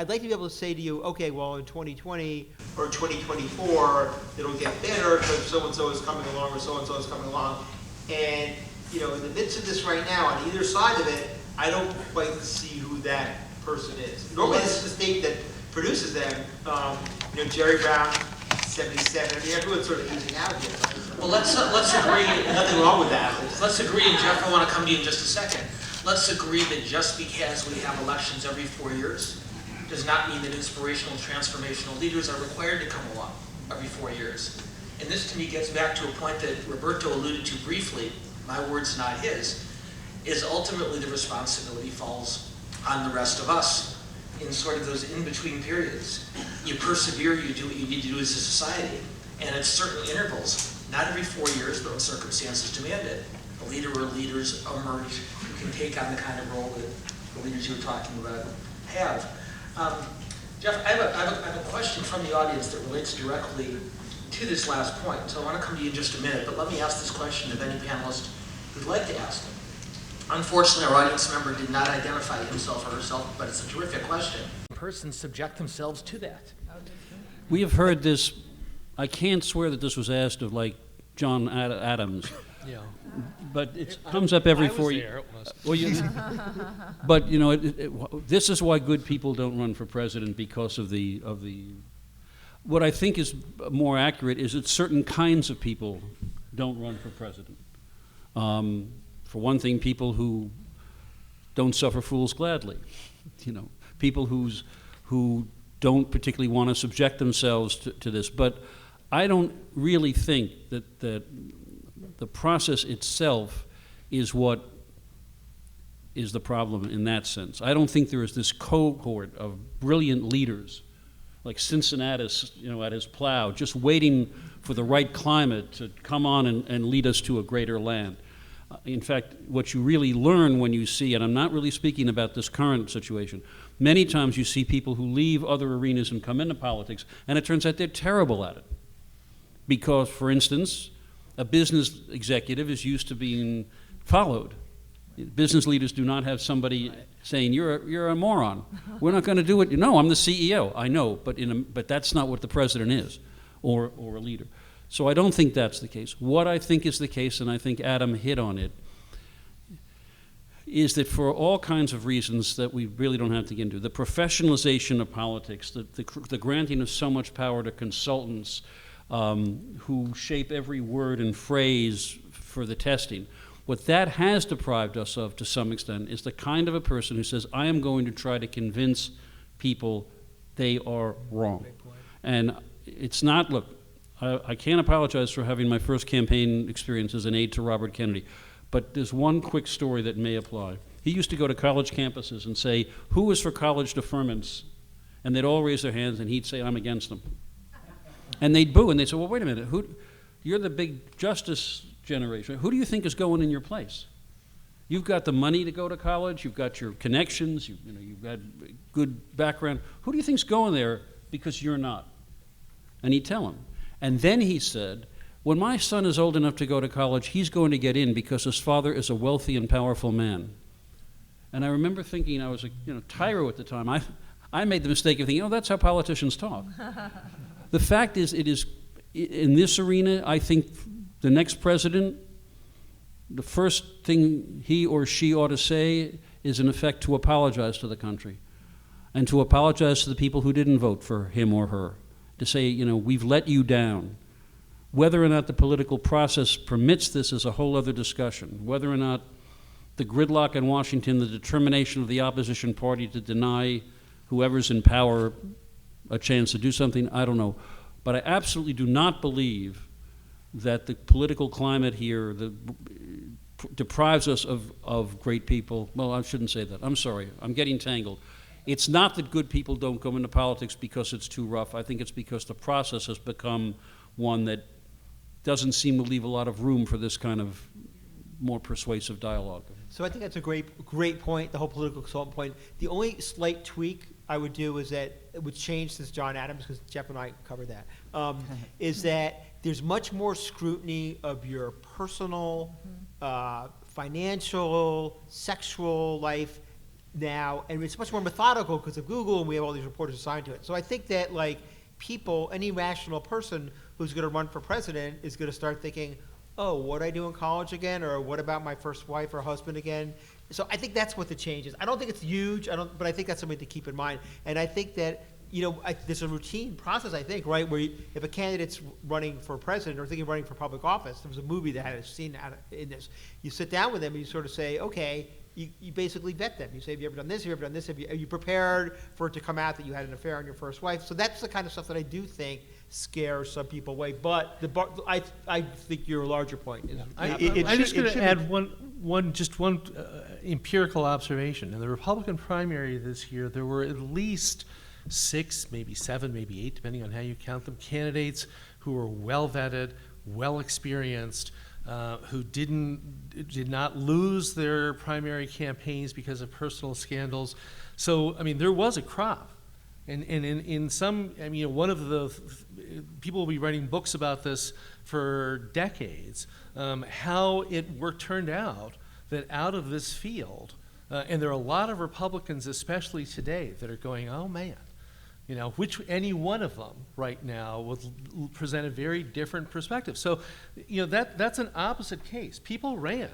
[SPEAKER 5] I'd like to be able to say to you, okay, well, in 2020 or 2024, it'll get better because so-and-so is coming along or so-and-so is coming along. And, in the midst of this right now, on either side of it, I don't quite see who that person is. Normally, this is the state that produces them. Jerry Brown, 77. I mean, everyone's sort of losing out here. Right?
[SPEAKER 4] Well, let's agree.
[SPEAKER 5] Nothing wrong with that.
[SPEAKER 4] Let's agree, and Jeff, I want to come to you in just a second. Let's agree that just because we have elections every 4 years does not mean that inspirational, transformational leaders are required to come along every 4 years. And this, to me, gets back to a point that Roberto alluded to briefly, my words, not his, is ultimately the responsibility falls on the rest of us in sort of those in-between periods. You persevere, you do what you need to do as a society, and at certain intervals, not every 4 years, but when circumstances demand it, a leader or leaders emerge who can take on the kind of role that the leaders you were talking about have. Jeff, I have a question from the audience that relates directly to this last point, so I want to come to you in just a minute, but let me ask this question of any panelist who'd like to ask it. Unfortunately, our audience member did not identify himself or herself, but it's a terrific question. Persons subject themselves to that.
[SPEAKER 6] We have heard this. I can't swear that this was asked of like John Adams,
[SPEAKER 2] Yeah.
[SPEAKER 6] but it comes up every 4 years. But this is why good people don't run for president, because of the. What I think is more accurate is that certain kinds of people don't run for president. For one thing, people who don't suffer fools gladly, people who don't particularly want to subject themselves to this. But I don't really think that the process itself is what is the problem in that sense. I don't think there is this cohort of brilliant leaders like Cincinnatus, at his plow, just waiting for the right climate to come on and lead us to a greater land. In fact, what you really learn when you see, and I'm not really speaking about this current situation, many times you see people who leave other arenas and come into politics, and it turns out they're terrible at it. Because, for instance, a business executive is used to being followed. Business leaders do not have somebody saying, you're a moron. We're not going to do it. No, I'm the CEO. I know, but that's not what the president is, or a leader. So I don't think that's the case. What I think is the case, and I think Adam hit on it, is that for all kinds of reasons that we really don't have to get into, the professionalization of politics, the granting of so much power to consultants who shape every word and phrase for the testing, what that has deprived us of to some extent is the kind of a person who says, I am going to try to convince people they are wrong. And it's not, look, I can't apologize for having my first campaign experience as an aide to Robert Kennedy, but there's one quick story that may apply. He used to go to college campuses and say, who is for college deferments? And they'd all raise their hands, and he'd say, I'm against them. And they'd boo, and they'd say, well, wait a minute, you're the big justice generation. Who do you think is going in your place? You've got the money to go to college, you've got your connections, you've got good background. Who do you think's going there because you're not? And he'd tell him. And then he said, when my son is old enough to go to college, he's going to get in because his father is a wealthy and powerful man. And I remember thinking, I was a tyro at the time. I made the mistake of thinking, that's how politicians talk. The fact is, it is, in this arena, I think the next president, the first thing he or she ought to say is, in effect, to apologize to the country and to apologize to the people who didn't vote for him or her, to say, we've let you down. Whether or not the political process permits this is a whole other discussion. Whether or not the gridlock in Washington, the determination of the opposition party to deny whoever's in power a chance to do something, I don't know. But I absolutely do not believe that the political climate here deprives us of great people. Well, I shouldn't say that. I'm sorry. I'm getting tangled. It's not that good people don't go into politics because it's too rough. I think it's because the process has become one that doesn't seem to leave a lot of room for this kind of more persuasive dialogue.
[SPEAKER 5] So I think that's a great point, the whole political consultant point. The only slight tweak I would do is that it would change since John Adams, because Jeff and I covered that, is that there's much more scrutiny of your personal, financial, sexual life now, and it's much more methodical because of Google, and we have all these reporters assigned to it. So I think that, like, people, any rational person who's going to run for president is going to start thinking, oh, what did I do in college again? Or what about my first wife or husband again? So I think that's what the change is. I don't think it's huge, but I think that's something to keep in mind. And I think that, there's a routine process, I think, right, where if a candidate's running for president or thinking of running for public office, there was a movie that had a scene in this. You sit down with them and you sort of say, okay, you basically vet them. You say, have you ever done this? Have you ever done this? Are you prepared for it to come out that you had an affair on your first wife? So that's the kind of stuff that I do think scares some people away. But I think your larger point is.
[SPEAKER 2] I'm just going to add one empirical observation. In the Republican primary this year, there were at least 6, maybe 7, maybe 8, depending on how you count them, candidates who were well vetted, well experienced, who did not lose their primary campaigns because of personal scandals. So, I mean, there was a crop. And in some, I mean, one of the people will be writing books about this for decades, how it turned out that out of this field, and there are a lot of Republicans, especially today, that are going, oh man, any one of them right now would present a very different perspective. So, that's an opposite case. People ran.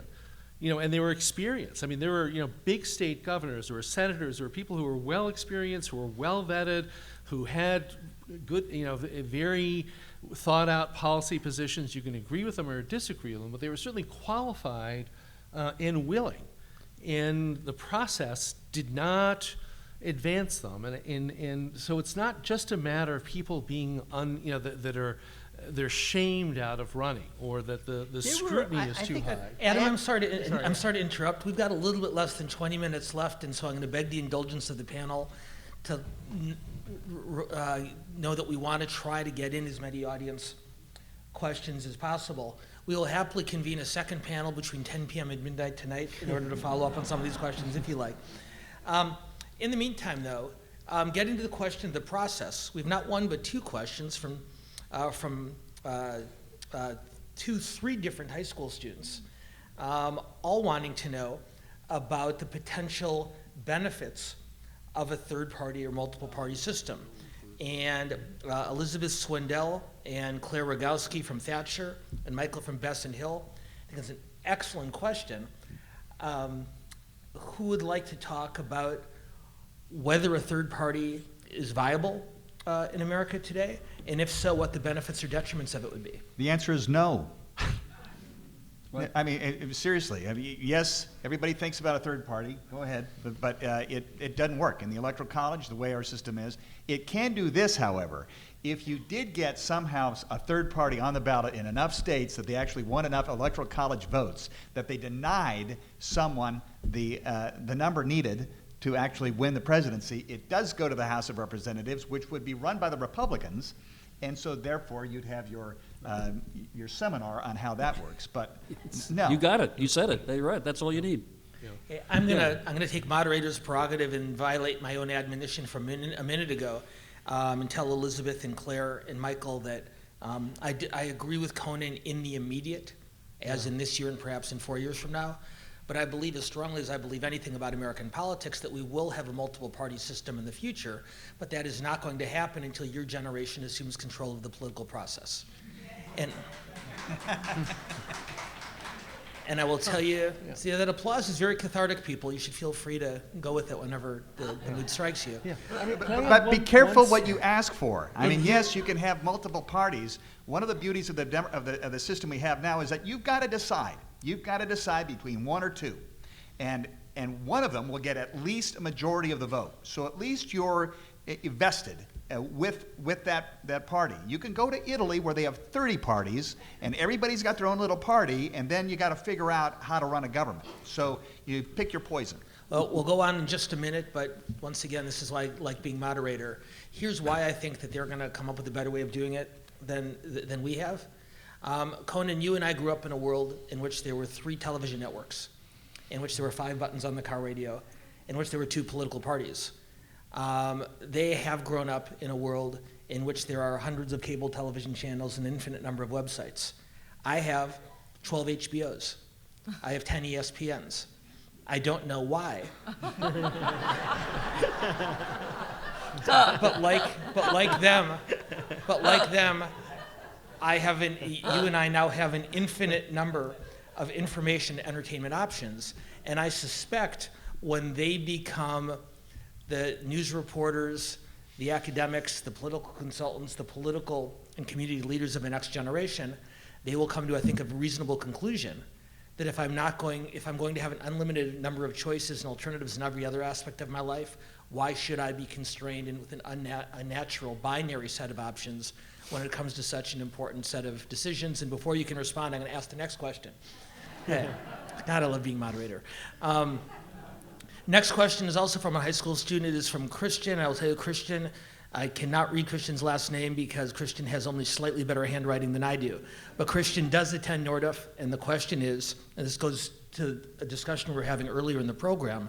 [SPEAKER 2] And they were experienced. I mean, there were, big state governors, there were senators, there were people who were well experienced, who were well vetted, who had good, very thought out policy positions. You can agree with them or disagree with them, but they were certainly qualified and willing. And the process did not advance them. And so it's not just a matter of people being, they're shamed out of running, or that the scrutiny is too high.
[SPEAKER 4] Adam, I'm sorry to interrupt. We've got a little bit less than 20 minutes left, and so I'm going to beg the indulgence of the panel to know that we want to try to get in as many audience questions as possible. We will happily convene a second panel between 10 p.m. and midnight tonight in order to follow up on some of these questions, if you like. In the meantime, though, getting to the question of the process, we have not one but 2 questions from 3 different high school students, all wanting to know about the potential benefits of a third-party or multiple-party system. And Elizabeth Swindell and Claire Rogowski from Thatcher and Michael from Besson Hill, I think it's an excellent question. Who would like to talk about whether a third party is viable in America today? And if so, what the benefits or detriments of it would be?
[SPEAKER 7] The answer is no. I mean, seriously. I mean, yes, everybody thinks about a third party. Go ahead. But it doesn't work. In the Electoral College, the way our system is, it can do this, however. If you did get somehow a third party on the ballot in enough states that they actually won enough Electoral College votes that they denied someone the number needed to actually win the presidency, it does go to the House of Representatives, which would be run by the Republicans, and so therefore you'd have your seminar on how that works. But no,
[SPEAKER 6] you got it. You said it. You're right. That's all you need.
[SPEAKER 4] Okay, I'm gonna take moderator's prerogative and violate my own admonition from a minute ago, and tell Elizabeth and Claire and Michael that I agree with Conan in the immediate, as in this year and perhaps in 4 years from now. But I believe as strongly as I believe anything about American politics that we will have a multiple party system in the future, but that is not going to happen until your generation assumes control of the political process. And And I will tell you, see, that applause is very cathartic, people. You should feel free to go with it whenever the mood strikes you.
[SPEAKER 2] Yeah.
[SPEAKER 7] But be careful what you ask for. I mean, yes, you can have multiple parties. One of the beauties of the system we have now is that you've got to decide. You've got to decide between one or two. And one of them will get at least a majority of the vote. So at least you're vested with that party. You can go to Italy where they have 30 parties and everybody's got their own little party, and then you got to figure out how to run a government. So you pick your poison.
[SPEAKER 4] Well, we'll go on in just a minute, but once again, this is why I like being moderator. Here's why I think that they're going to come up with a better way of doing it than we have. Conan, you and I grew up in a world in which there were 3 television networks, in which there were 5 buttons on the car radio, in which there were 2 political parties. They have grown up in a world in which there are hundreds of cable television channels and an infinite number of websites. I have 12 HBOs. I have 10 ESPNs. I don't know why. but like them, you and I now have an infinite number of information entertainment options, and I suspect when they become the news reporters, the academics, the political consultants, the political and community leaders of the next generation, they will come to, I think, a reasonable conclusion that if I'm going to have an unlimited number of choices and alternatives in every other aspect of my life, why should I be constrained with an unnatural binary set of options when it comes to such an important set of decisions? And before you can respond, I'm going to ask the next question. God, I love being moderator. Next question is also from a high school student. It is from Christian. I will tell you, Christian, I cannot read Christian's last name because Christian has only slightly better handwriting than I do. But Christian does attend Nordhoff, and the question is, and this goes to a discussion we were having earlier in the program,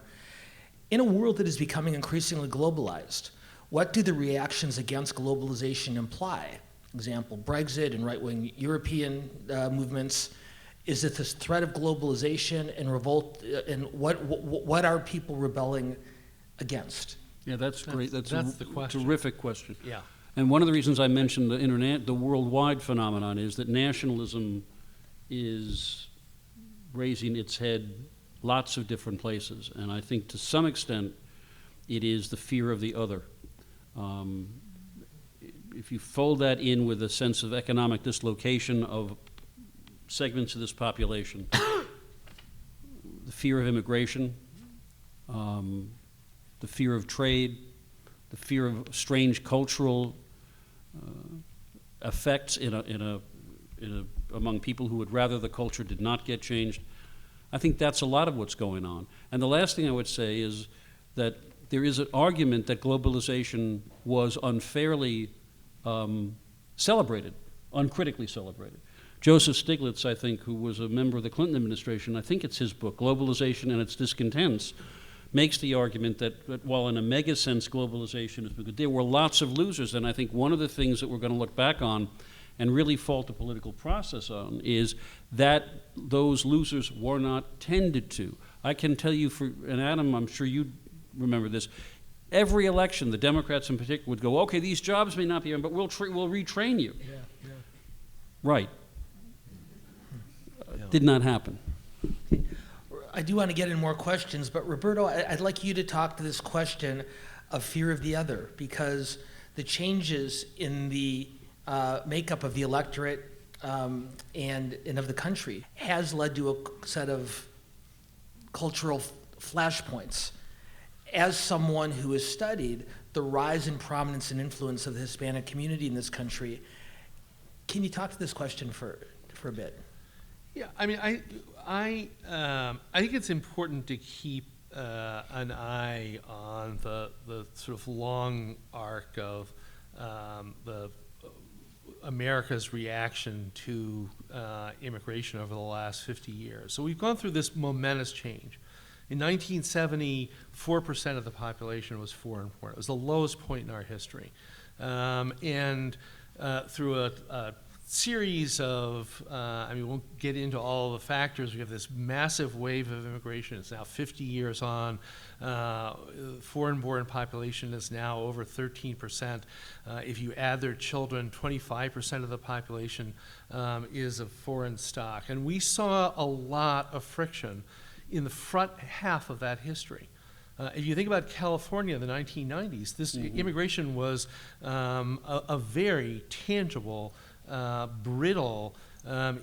[SPEAKER 4] in a world that is becoming increasingly globalized, what do the reactions against globalization imply? Example, Brexit and right-wing European movements. Is it this threat of globalization and revolt, and what are people rebelling against?
[SPEAKER 6] Yeah, that's great. That's
[SPEAKER 2] the question.
[SPEAKER 6] Terrific question.
[SPEAKER 2] Yeah.
[SPEAKER 6] And one of the reasons I mentioned the internet, the worldwide phenomenon, is that nationalism is raising its head lots of different places. And I think to some extent it is the fear of the other. If you fold that in with a sense of economic dislocation of segments of this population, the fear of immigration, the fear of trade, the fear of strange cultural effects among people who would rather the culture did not get changed. I think that's a lot of what's going on. And the last thing I would say is that there is an argument that globalization was unfairly celebrated, uncritically celebrated. Joseph Stiglitz, I think, who was a member of the Clinton administration, I think it's his book, Globalization and Its Discontents, makes the argument that while in a mega sense globalization is good, there were lots of losers. And I think one of the things that we're going to look back on and really fault the political process on is that those losers were not tended to. I can tell you, and Adam, I'm sure you remember this, every election, the Democrats in particular would go, okay, these jobs may not be, but we'll retrain you.
[SPEAKER 1] Yeah, yeah.
[SPEAKER 6] Right. Did not happen.
[SPEAKER 4] I do want to get in more questions, but Roberto, I'd like you to talk to this question of fear of the other, because the changes in the makeup of the electorate and of the country has led to a set of cultural flashpoints. As someone who has studied the rise in prominence and influence of the Hispanic community in this country, can you talk to this question for a bit?
[SPEAKER 2] Yeah, I mean, I think it's important to keep an eye on the sort of long arc of the America's reaction to immigration over the last 50 years. So we've gone through this momentous change. In 1970, 4% of the population was foreign-born. It was the lowest point in our history. And through a series of, we won't get into all the factors. We have this massive wave of immigration. It's now 50 years on. Foreign-born population is now over 13%. If you add their children, 25% of the population is of foreign stock. And we saw a lot of friction in the front half of that history. If you think about California in the 1990s, this immigration was a very tangible, brittle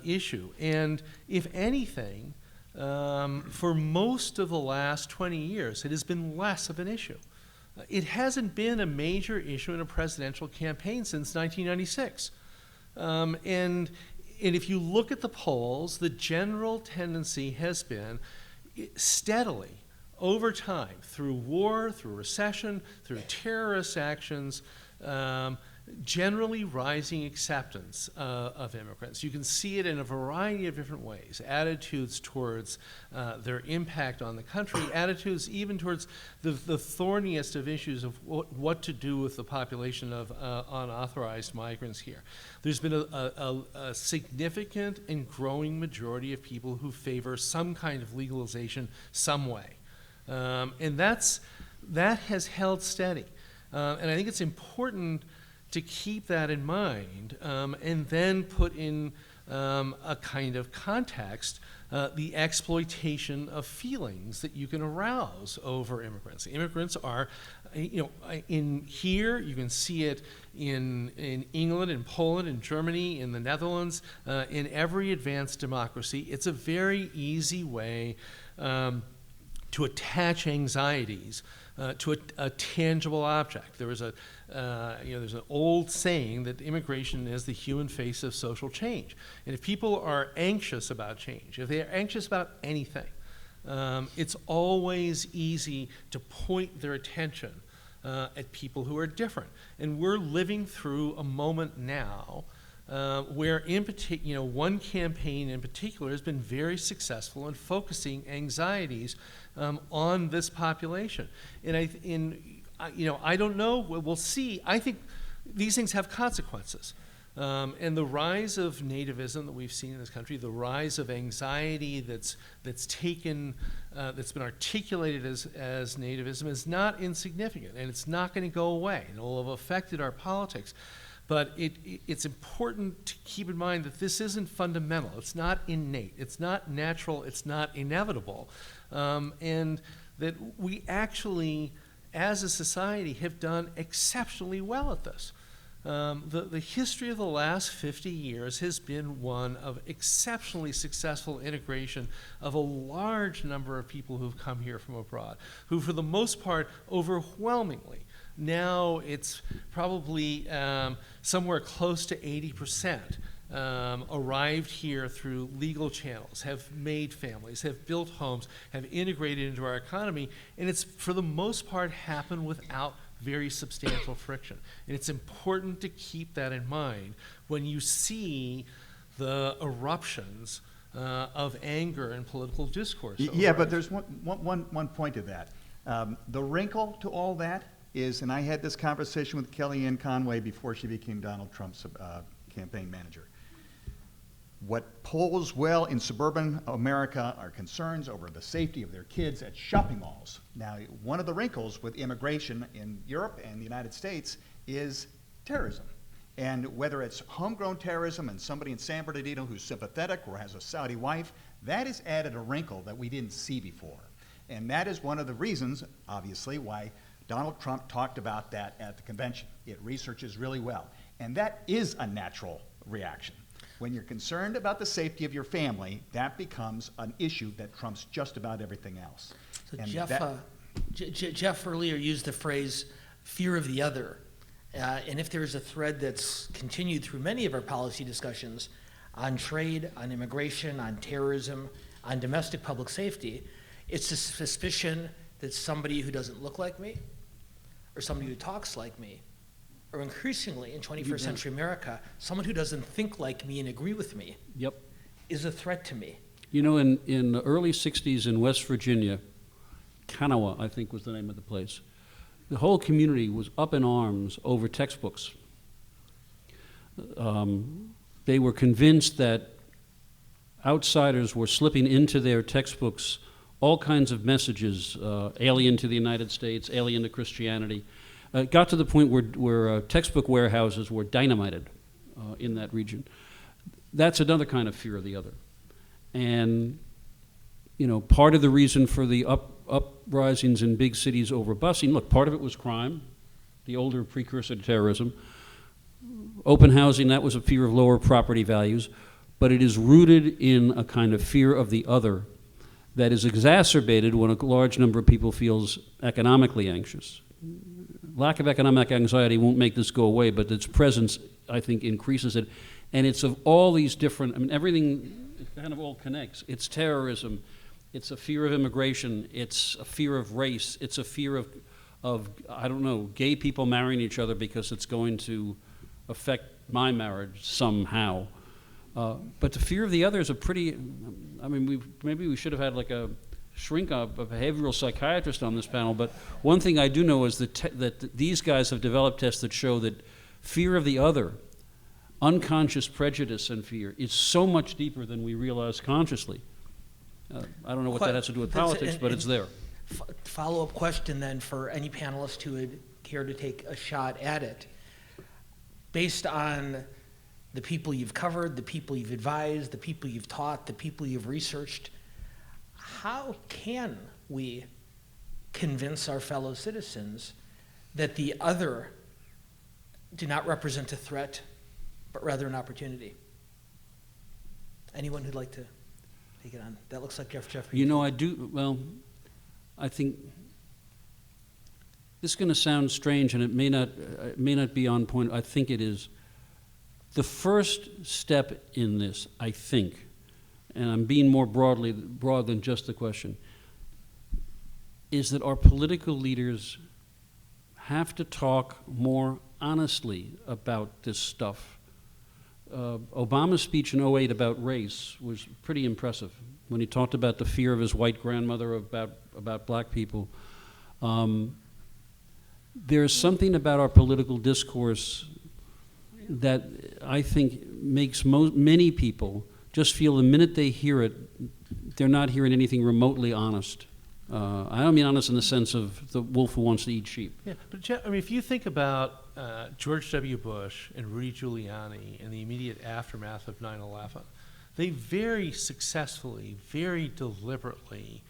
[SPEAKER 2] issue. And if anything, for most of the last 20 years, it has been less of an issue. It hasn't been a major issue in a presidential campaign since 1996. And if you look at the polls, the general tendency has been steadily, over time, through war, through recession, through terrorist actions, generally rising acceptance of immigrants. You can see it in a variety of different ways. Attitudes towards their impact on the country, attitudes even towards the thorniest of issues of what to do with the population of unauthorized migrants here. There's been a significant and growing majority of people who favor some kind of legalization some way. And that has held steady. And I think it's important to keep that in mind and then put in a kind of context the exploitation of feelings that you can arouse over immigrants. Immigrants are, in here, you can see it in England, in Poland, in Germany, in the Netherlands, in every advanced democracy. It's a very easy way to attach anxieties to a tangible object. There's an old saying that immigration is the human face of social change. And if people are anxious about change, if they are anxious about anything, it's always easy to point their attention at people who are different. And we're living through a moment now where, in particular, one campaign in particular has been very successful in focusing anxieties on this population. And I don't know. We'll see. I think these things have consequences. And the rise of nativism that we've seen in this country, the rise of anxiety that's been articulated as nativism, is not insignificant, and it's not going to go away. It will have affected our politics. But it's important to keep in mind that this isn't fundamental. It's not innate. It's not natural. It's not inevitable. And that we actually, as a society, have done exceptionally well at this. The history of the last 50 years has been one of exceptionally successful integration of a large number of people who've come here from abroad, who for the most part, overwhelmingly, now it's probably somewhere close to 80% arrived here through legal channels, have made families, have built homes, have integrated into our economy, and it's for the most part happened without very substantial friction. And it's important to keep that in mind when you see the eruptions of anger and political discourse.
[SPEAKER 7] Yeah, but there's one point to that. The wrinkle to all that is, and I had this conversation with Kellyanne Conway before she became Donald Trump's campaign manager. What polls well in suburban America are concerns over the safety of their kids at shopping malls. Now, one of the wrinkles with immigration in Europe and the United States is terrorism. And whether it's homegrown terrorism and somebody in San Bernardino who's sympathetic or has a Saudi wife, that has added a wrinkle that we didn't see before. And that is one of the reasons, obviously, why Donald Trump talked about that at the convention. It researches really well. And that is a natural reaction. When you're concerned about the safety of your family, that becomes an issue that trumps just about everything else.
[SPEAKER 4] So
[SPEAKER 7] And
[SPEAKER 4] Jeff earlier used the phrase fear of the other. And if there's a thread that's continued through many of our policy discussions on trade, on immigration, on terrorism, on domestic public safety, it's the suspicion that somebody who doesn't look like me, or somebody who talks like me, or increasingly in 21st century America, someone who doesn't think like me and agree with me,
[SPEAKER 6] Yep.
[SPEAKER 4] is a threat to me.
[SPEAKER 6] You know, in the early 60s in West Virginia, Kanawha, I think was the name of the place, the whole community was up in arms over textbooks. they were convinced that outsiders were slipping into their textbooks all kinds of messages, alien to the United States, alien to Christianity. It got to the point where textbook warehouses were dynamited in that region. That's another kind of fear of the other. And, you know, part of the reason for the uprisings in big cities over busing, look, part of it was crime, the older precursor to terrorism. Open housing, that was a fear of lower property values, but it is rooted in a kind of fear of the other that is exacerbated when a large number of people feels economically anxious. Lack of economic anxiety won't make this go away, but its presence, I think, increases it. And it's of all these different, I mean, everything kind of all connects. It's terrorism, it's a fear of immigration, it's a fear of race, it's a fear of I don't know, gay people marrying each other because it's going to affect my marriage somehow. But the fear of the other is a pretty, I mean, maybe we should have had like a behavioral psychiatrist on this panel, but one thing I do know is that these guys have developed tests that show that fear of the other, unconscious prejudice and fear, is so much deeper than we realize consciously. I don't know what that has to do with politics, but it's there.
[SPEAKER 4] Follow-up question then for any panelist who would care to take a shot at it. Based on the people you've covered, the people you've advised, the people you've taught, the people you've researched, how can we convince our fellow citizens that the other do not represent a threat, but rather an opportunity? Anyone who'd like to take it on? That looks like Jeffrey.
[SPEAKER 6] You know, I think this is going to sound strange, and it may not be on point. I think it is. The first step in this, I think, and I'm being more broad than just the question, is that our political leaders have to talk more honestly about this stuff. Obama's speech in 2008 about race was pretty impressive when he talked about the fear of his white grandmother about black people. There's something about our political discourse that I think makes many people just feel the minute they hear it, they're not hearing anything remotely honest. I don't mean honest in the sense of the wolf who wants to eat sheep.
[SPEAKER 2] Yeah, but Jeff, I mean, if you think about George W. Bush and Rudy Giuliani in the immediate aftermath of 9/11, they very successfully, very deliberately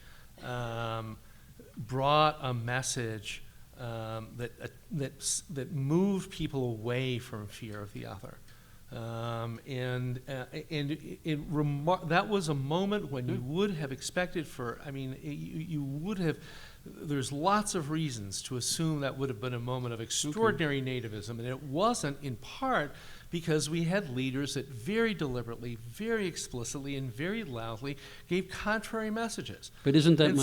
[SPEAKER 2] brought a message that moved people away from fear of the other. That was a moment when you would have expected you would have, there's lots of reasons to assume that would have been a moment of extraordinary nativism, and it wasn't, in part because we had leaders that very deliberately, very explicitly, and very loudly gave contrary messages.
[SPEAKER 6] But isn't that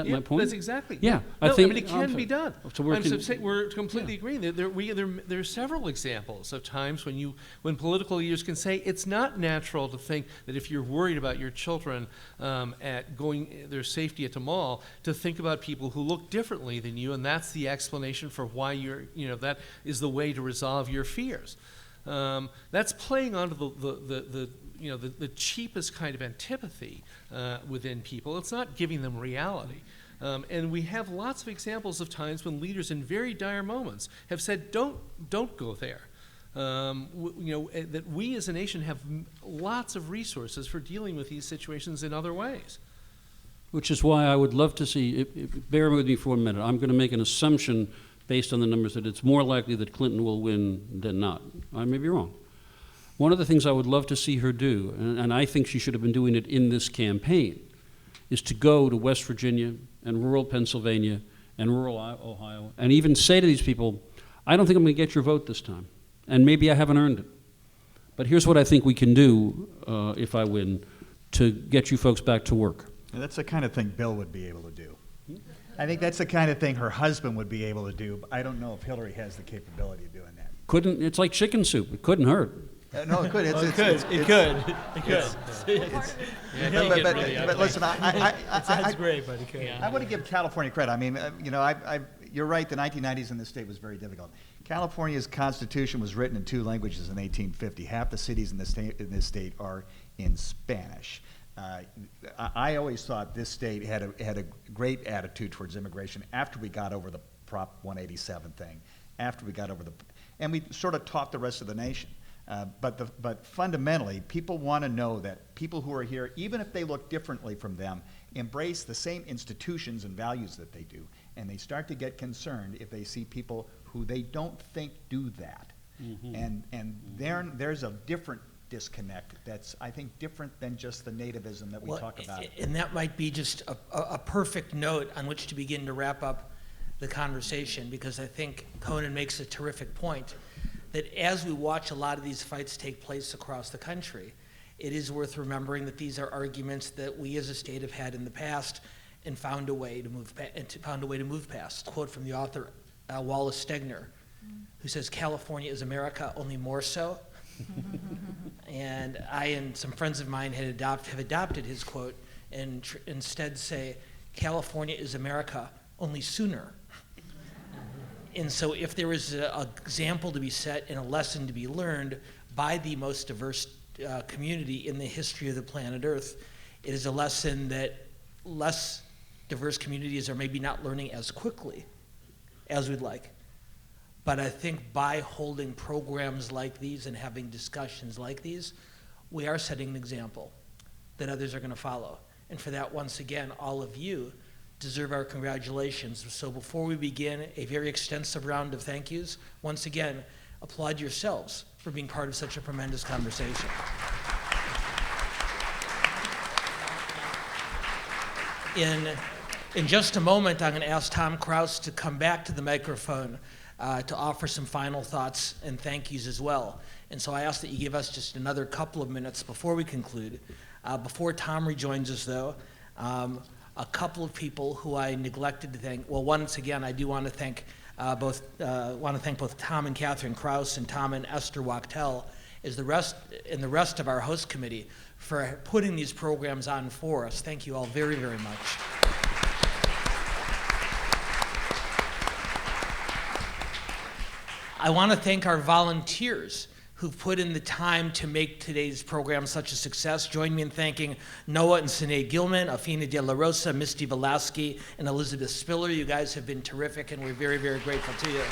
[SPEAKER 6] my point?
[SPEAKER 2] That's exactly.
[SPEAKER 6] Yeah,
[SPEAKER 2] I
[SPEAKER 6] think
[SPEAKER 2] mean, it can be done.
[SPEAKER 6] So
[SPEAKER 2] we're completely agreeing. There are several examples of times when political leaders can say it's not natural to think that if you're worried about your children their safety at the mall, to think about people who look differently than you, and that's the explanation for why that is the way to resolve your fears. That's playing onto the cheapest kind of antipathy within people. It's not giving them reality. And we have lots of examples of times when leaders in very dire moments have said, don't go there. That we as a nation have lots of resources for dealing with these situations in other ways.
[SPEAKER 6] Which is why I would love to see, bear with me for a minute, I'm going to make an assumption based on the numbers that it's more likely that Clinton will win than not. I may be wrong. One of the things I would love to see her do, and I think she should have been doing it in this campaign, is to go to West Virginia and rural Pennsylvania and rural Ohio and even say to these people, I don't think I'm going to get your vote this time, and maybe I haven't earned it. But here's what I think we can do if I win to get you folks back to work.
[SPEAKER 7] And that's the kind of thing Bill would be able to do. I think that's the kind of thing her husband would be able to do, but I don't know if Hillary has the capability of doing that.
[SPEAKER 6] It's like chicken soup. It couldn't hurt.
[SPEAKER 7] No, it could. It
[SPEAKER 5] could.
[SPEAKER 7] But listen,
[SPEAKER 5] It sounds great, but it could.
[SPEAKER 7] I want to give California credit. I mean, you're right, the 1990s in this state was very difficult. California's constitution was written in 2 languages in 1850. Half the cities in this state are in Spanish. I always thought this state had a great attitude towards immigration after we got over the Prop 187 thing, and we sort of taught the rest of the nation. But fundamentally, people want to know that people who are here, even if they look differently from them, embrace the same institutions and values that they do. And they start to get concerned if they see people who they don't think do that. Mm-hmm. And there's a different disconnect that's, I think, different than just the nativism that we talk about.
[SPEAKER 4] And that might be just a perfect note on which to begin to wrap up the conversation, because I think Conan makes a terrific point that as we watch a lot of these fights take place across the country, it is worth remembering that these are arguments that we as a state have had in the past and found a way to move past. Quote from the author Wallace Stegner, who says, "California is America, only more so." And I and some friends of mine have adopted his quote and instead say, "California is America, only sooner." And so if there is an example to be set and a lesson to be learned by the most diverse community in the history of the planet Earth, it is a lesson that less diverse communities are maybe not learning as quickly as we'd like. But I think by holding programs like these and having discussions like these, we are setting an example that others are going to follow. And for that, once again, all of you deserve our congratulations. So before we begin a very extensive round of thank yous, once again, applaud yourselves for being part of such a tremendous conversation. In just a moment, I'm going to ask Tom Kraus to come back to the microphone to offer some final thoughts and thank yous as well. And so I ask that you give us just another couple of minutes before we conclude. Before Tom rejoins us, though, a couple of people who I neglected to thank. Well, once again, I do want to thank both Tom and Catherine Kraus and Tom and Esther Wachtel the rest of our host committee for putting these programs on for us. Thank you all very, very much. I want to thank our volunteers who've put in the time to make today's program such a success. Join me in thanking Noah and Sinead Gilman, Afina De La Rosa, Misty Velasky, and Elizabeth Spiller. You guys have been terrific, and we're very, very grateful to you.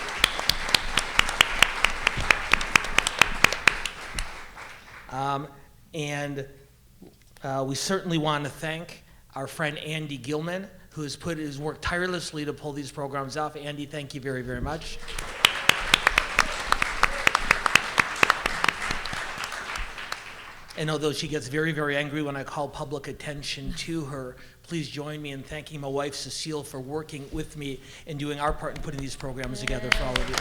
[SPEAKER 4] We certainly want to thank our friend Andy Gilman, who has worked tirelessly to pull these programs off. Andy, thank you very, very much. And although she gets very, very angry when I call public attention to her, please join me in thanking my wife, Cecile, for working with me and doing our part in putting these programs together for all of you.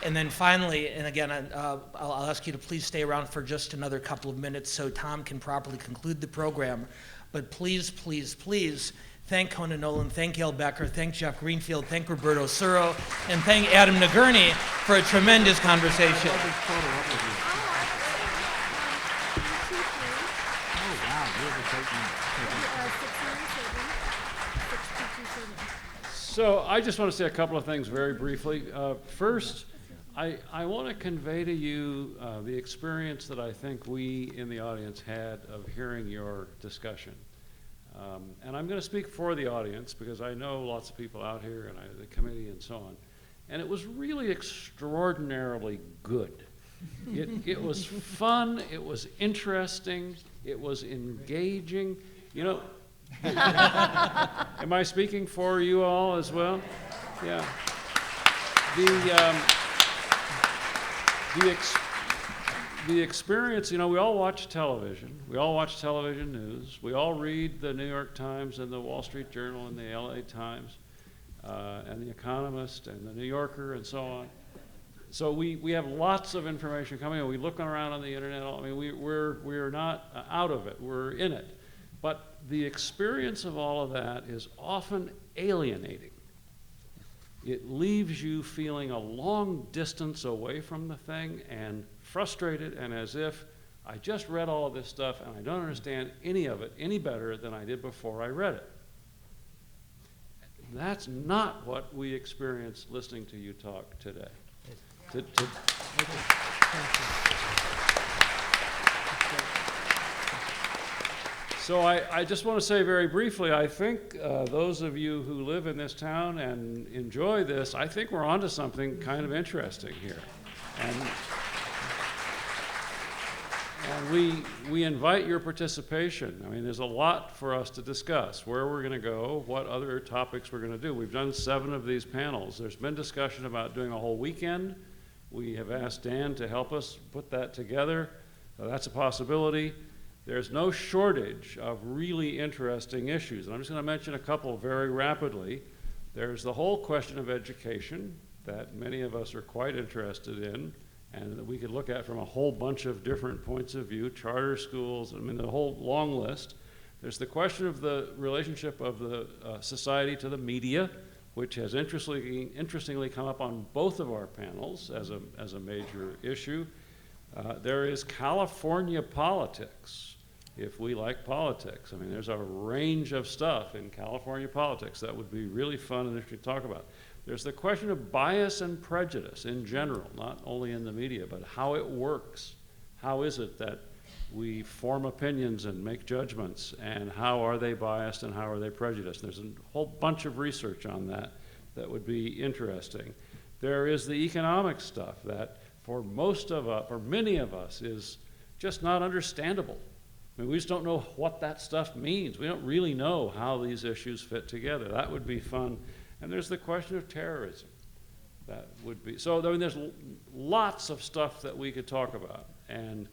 [SPEAKER 4] And then finally, and again, I'll ask you to please stay around for just another couple of minutes so Tom can properly conclude the program. But please, please, please, thank Conan Nolan, thank Gail Becker, thank Jeff Greenfield, thank Roberto Suro, and thank Adam Nagurney for a tremendous conversation.
[SPEAKER 3] So I just want to say a couple of things very briefly. First, I want to convey to you the experience that I think we in the audience had of hearing your discussion. And I'm going to speak for the audience because I know lots of people out here and the committee and so on. And it was really extraordinarily good. It was fun, it was interesting, it was engaging. You know, am I speaking for you all as well? Yeah. The experience, you know, we all watch television. We all watch television news. We all read the New York Times and the Wall Street Journal and the LA Times and the Economist and the New Yorker and so on. So we have lots of information coming in. We look around on the internet. I mean, we're not out of it. We're in it. But the experience of all of that is often alienating. It leaves you feeling a long distance away from the thing and frustrated and as if I just read all of this stuff and I don't understand any of it any better than I did before I read it. That's not what we experienced listening to you talk today. So I just want to say very briefly, I think those of you who live in this town and enjoy this, I think we're onto something kind of interesting here. And we invite your participation. I mean, there's a lot for us to discuss, where we're going to go, what other topics we're going to do. We've done 7 of these panels. There's been discussion about doing a whole weekend. We have asked Dan to help us put that together. That's a possibility. There's no shortage of really interesting issues. And I'm just going to mention a couple very rapidly. There's the whole question of education that many of us are quite interested in, and that we could look at from a whole bunch of different points of view, charter schools, I mean, the whole long list. There's the question of the relationship of the society to the media, which has interestingly come up on both of our panels as a major issue. There is California politics, if we like politics. I mean, there's a range of stuff in California politics that would be really fun and interesting to talk about. There's the question of bias and prejudice in general, not only in the media, but how it works. How is it that we form opinions and make judgments, and how are they biased and how are they prejudiced? There's a whole bunch of research on that that would be interesting. There is the economic stuff that for most of us, or many of us, is just not understandable. I mean, we just don't know what that stuff means. We don't really know how these issues fit together. That would be fun. And there's the question of terrorism. That would be, so I mean, there's lots of stuff that we could talk about. And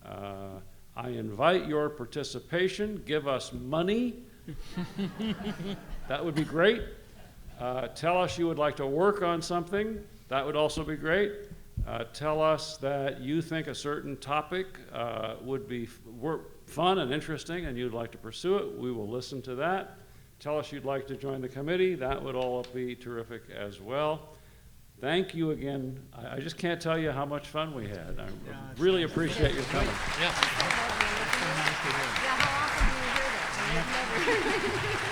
[SPEAKER 3] I invite your participation. Give us money. That would be great. Tell us you would like to work on something. That would also be great. Tell us that you think a certain topic would be fun and interesting and you'd like to pursue it. We will listen to that. Tell us you'd like to join the committee. That would all be terrific as well. Thank you again. I just can't tell you how much fun we had. I really appreciate your coming.
[SPEAKER 8] Yeah, how often do you hear that? I've never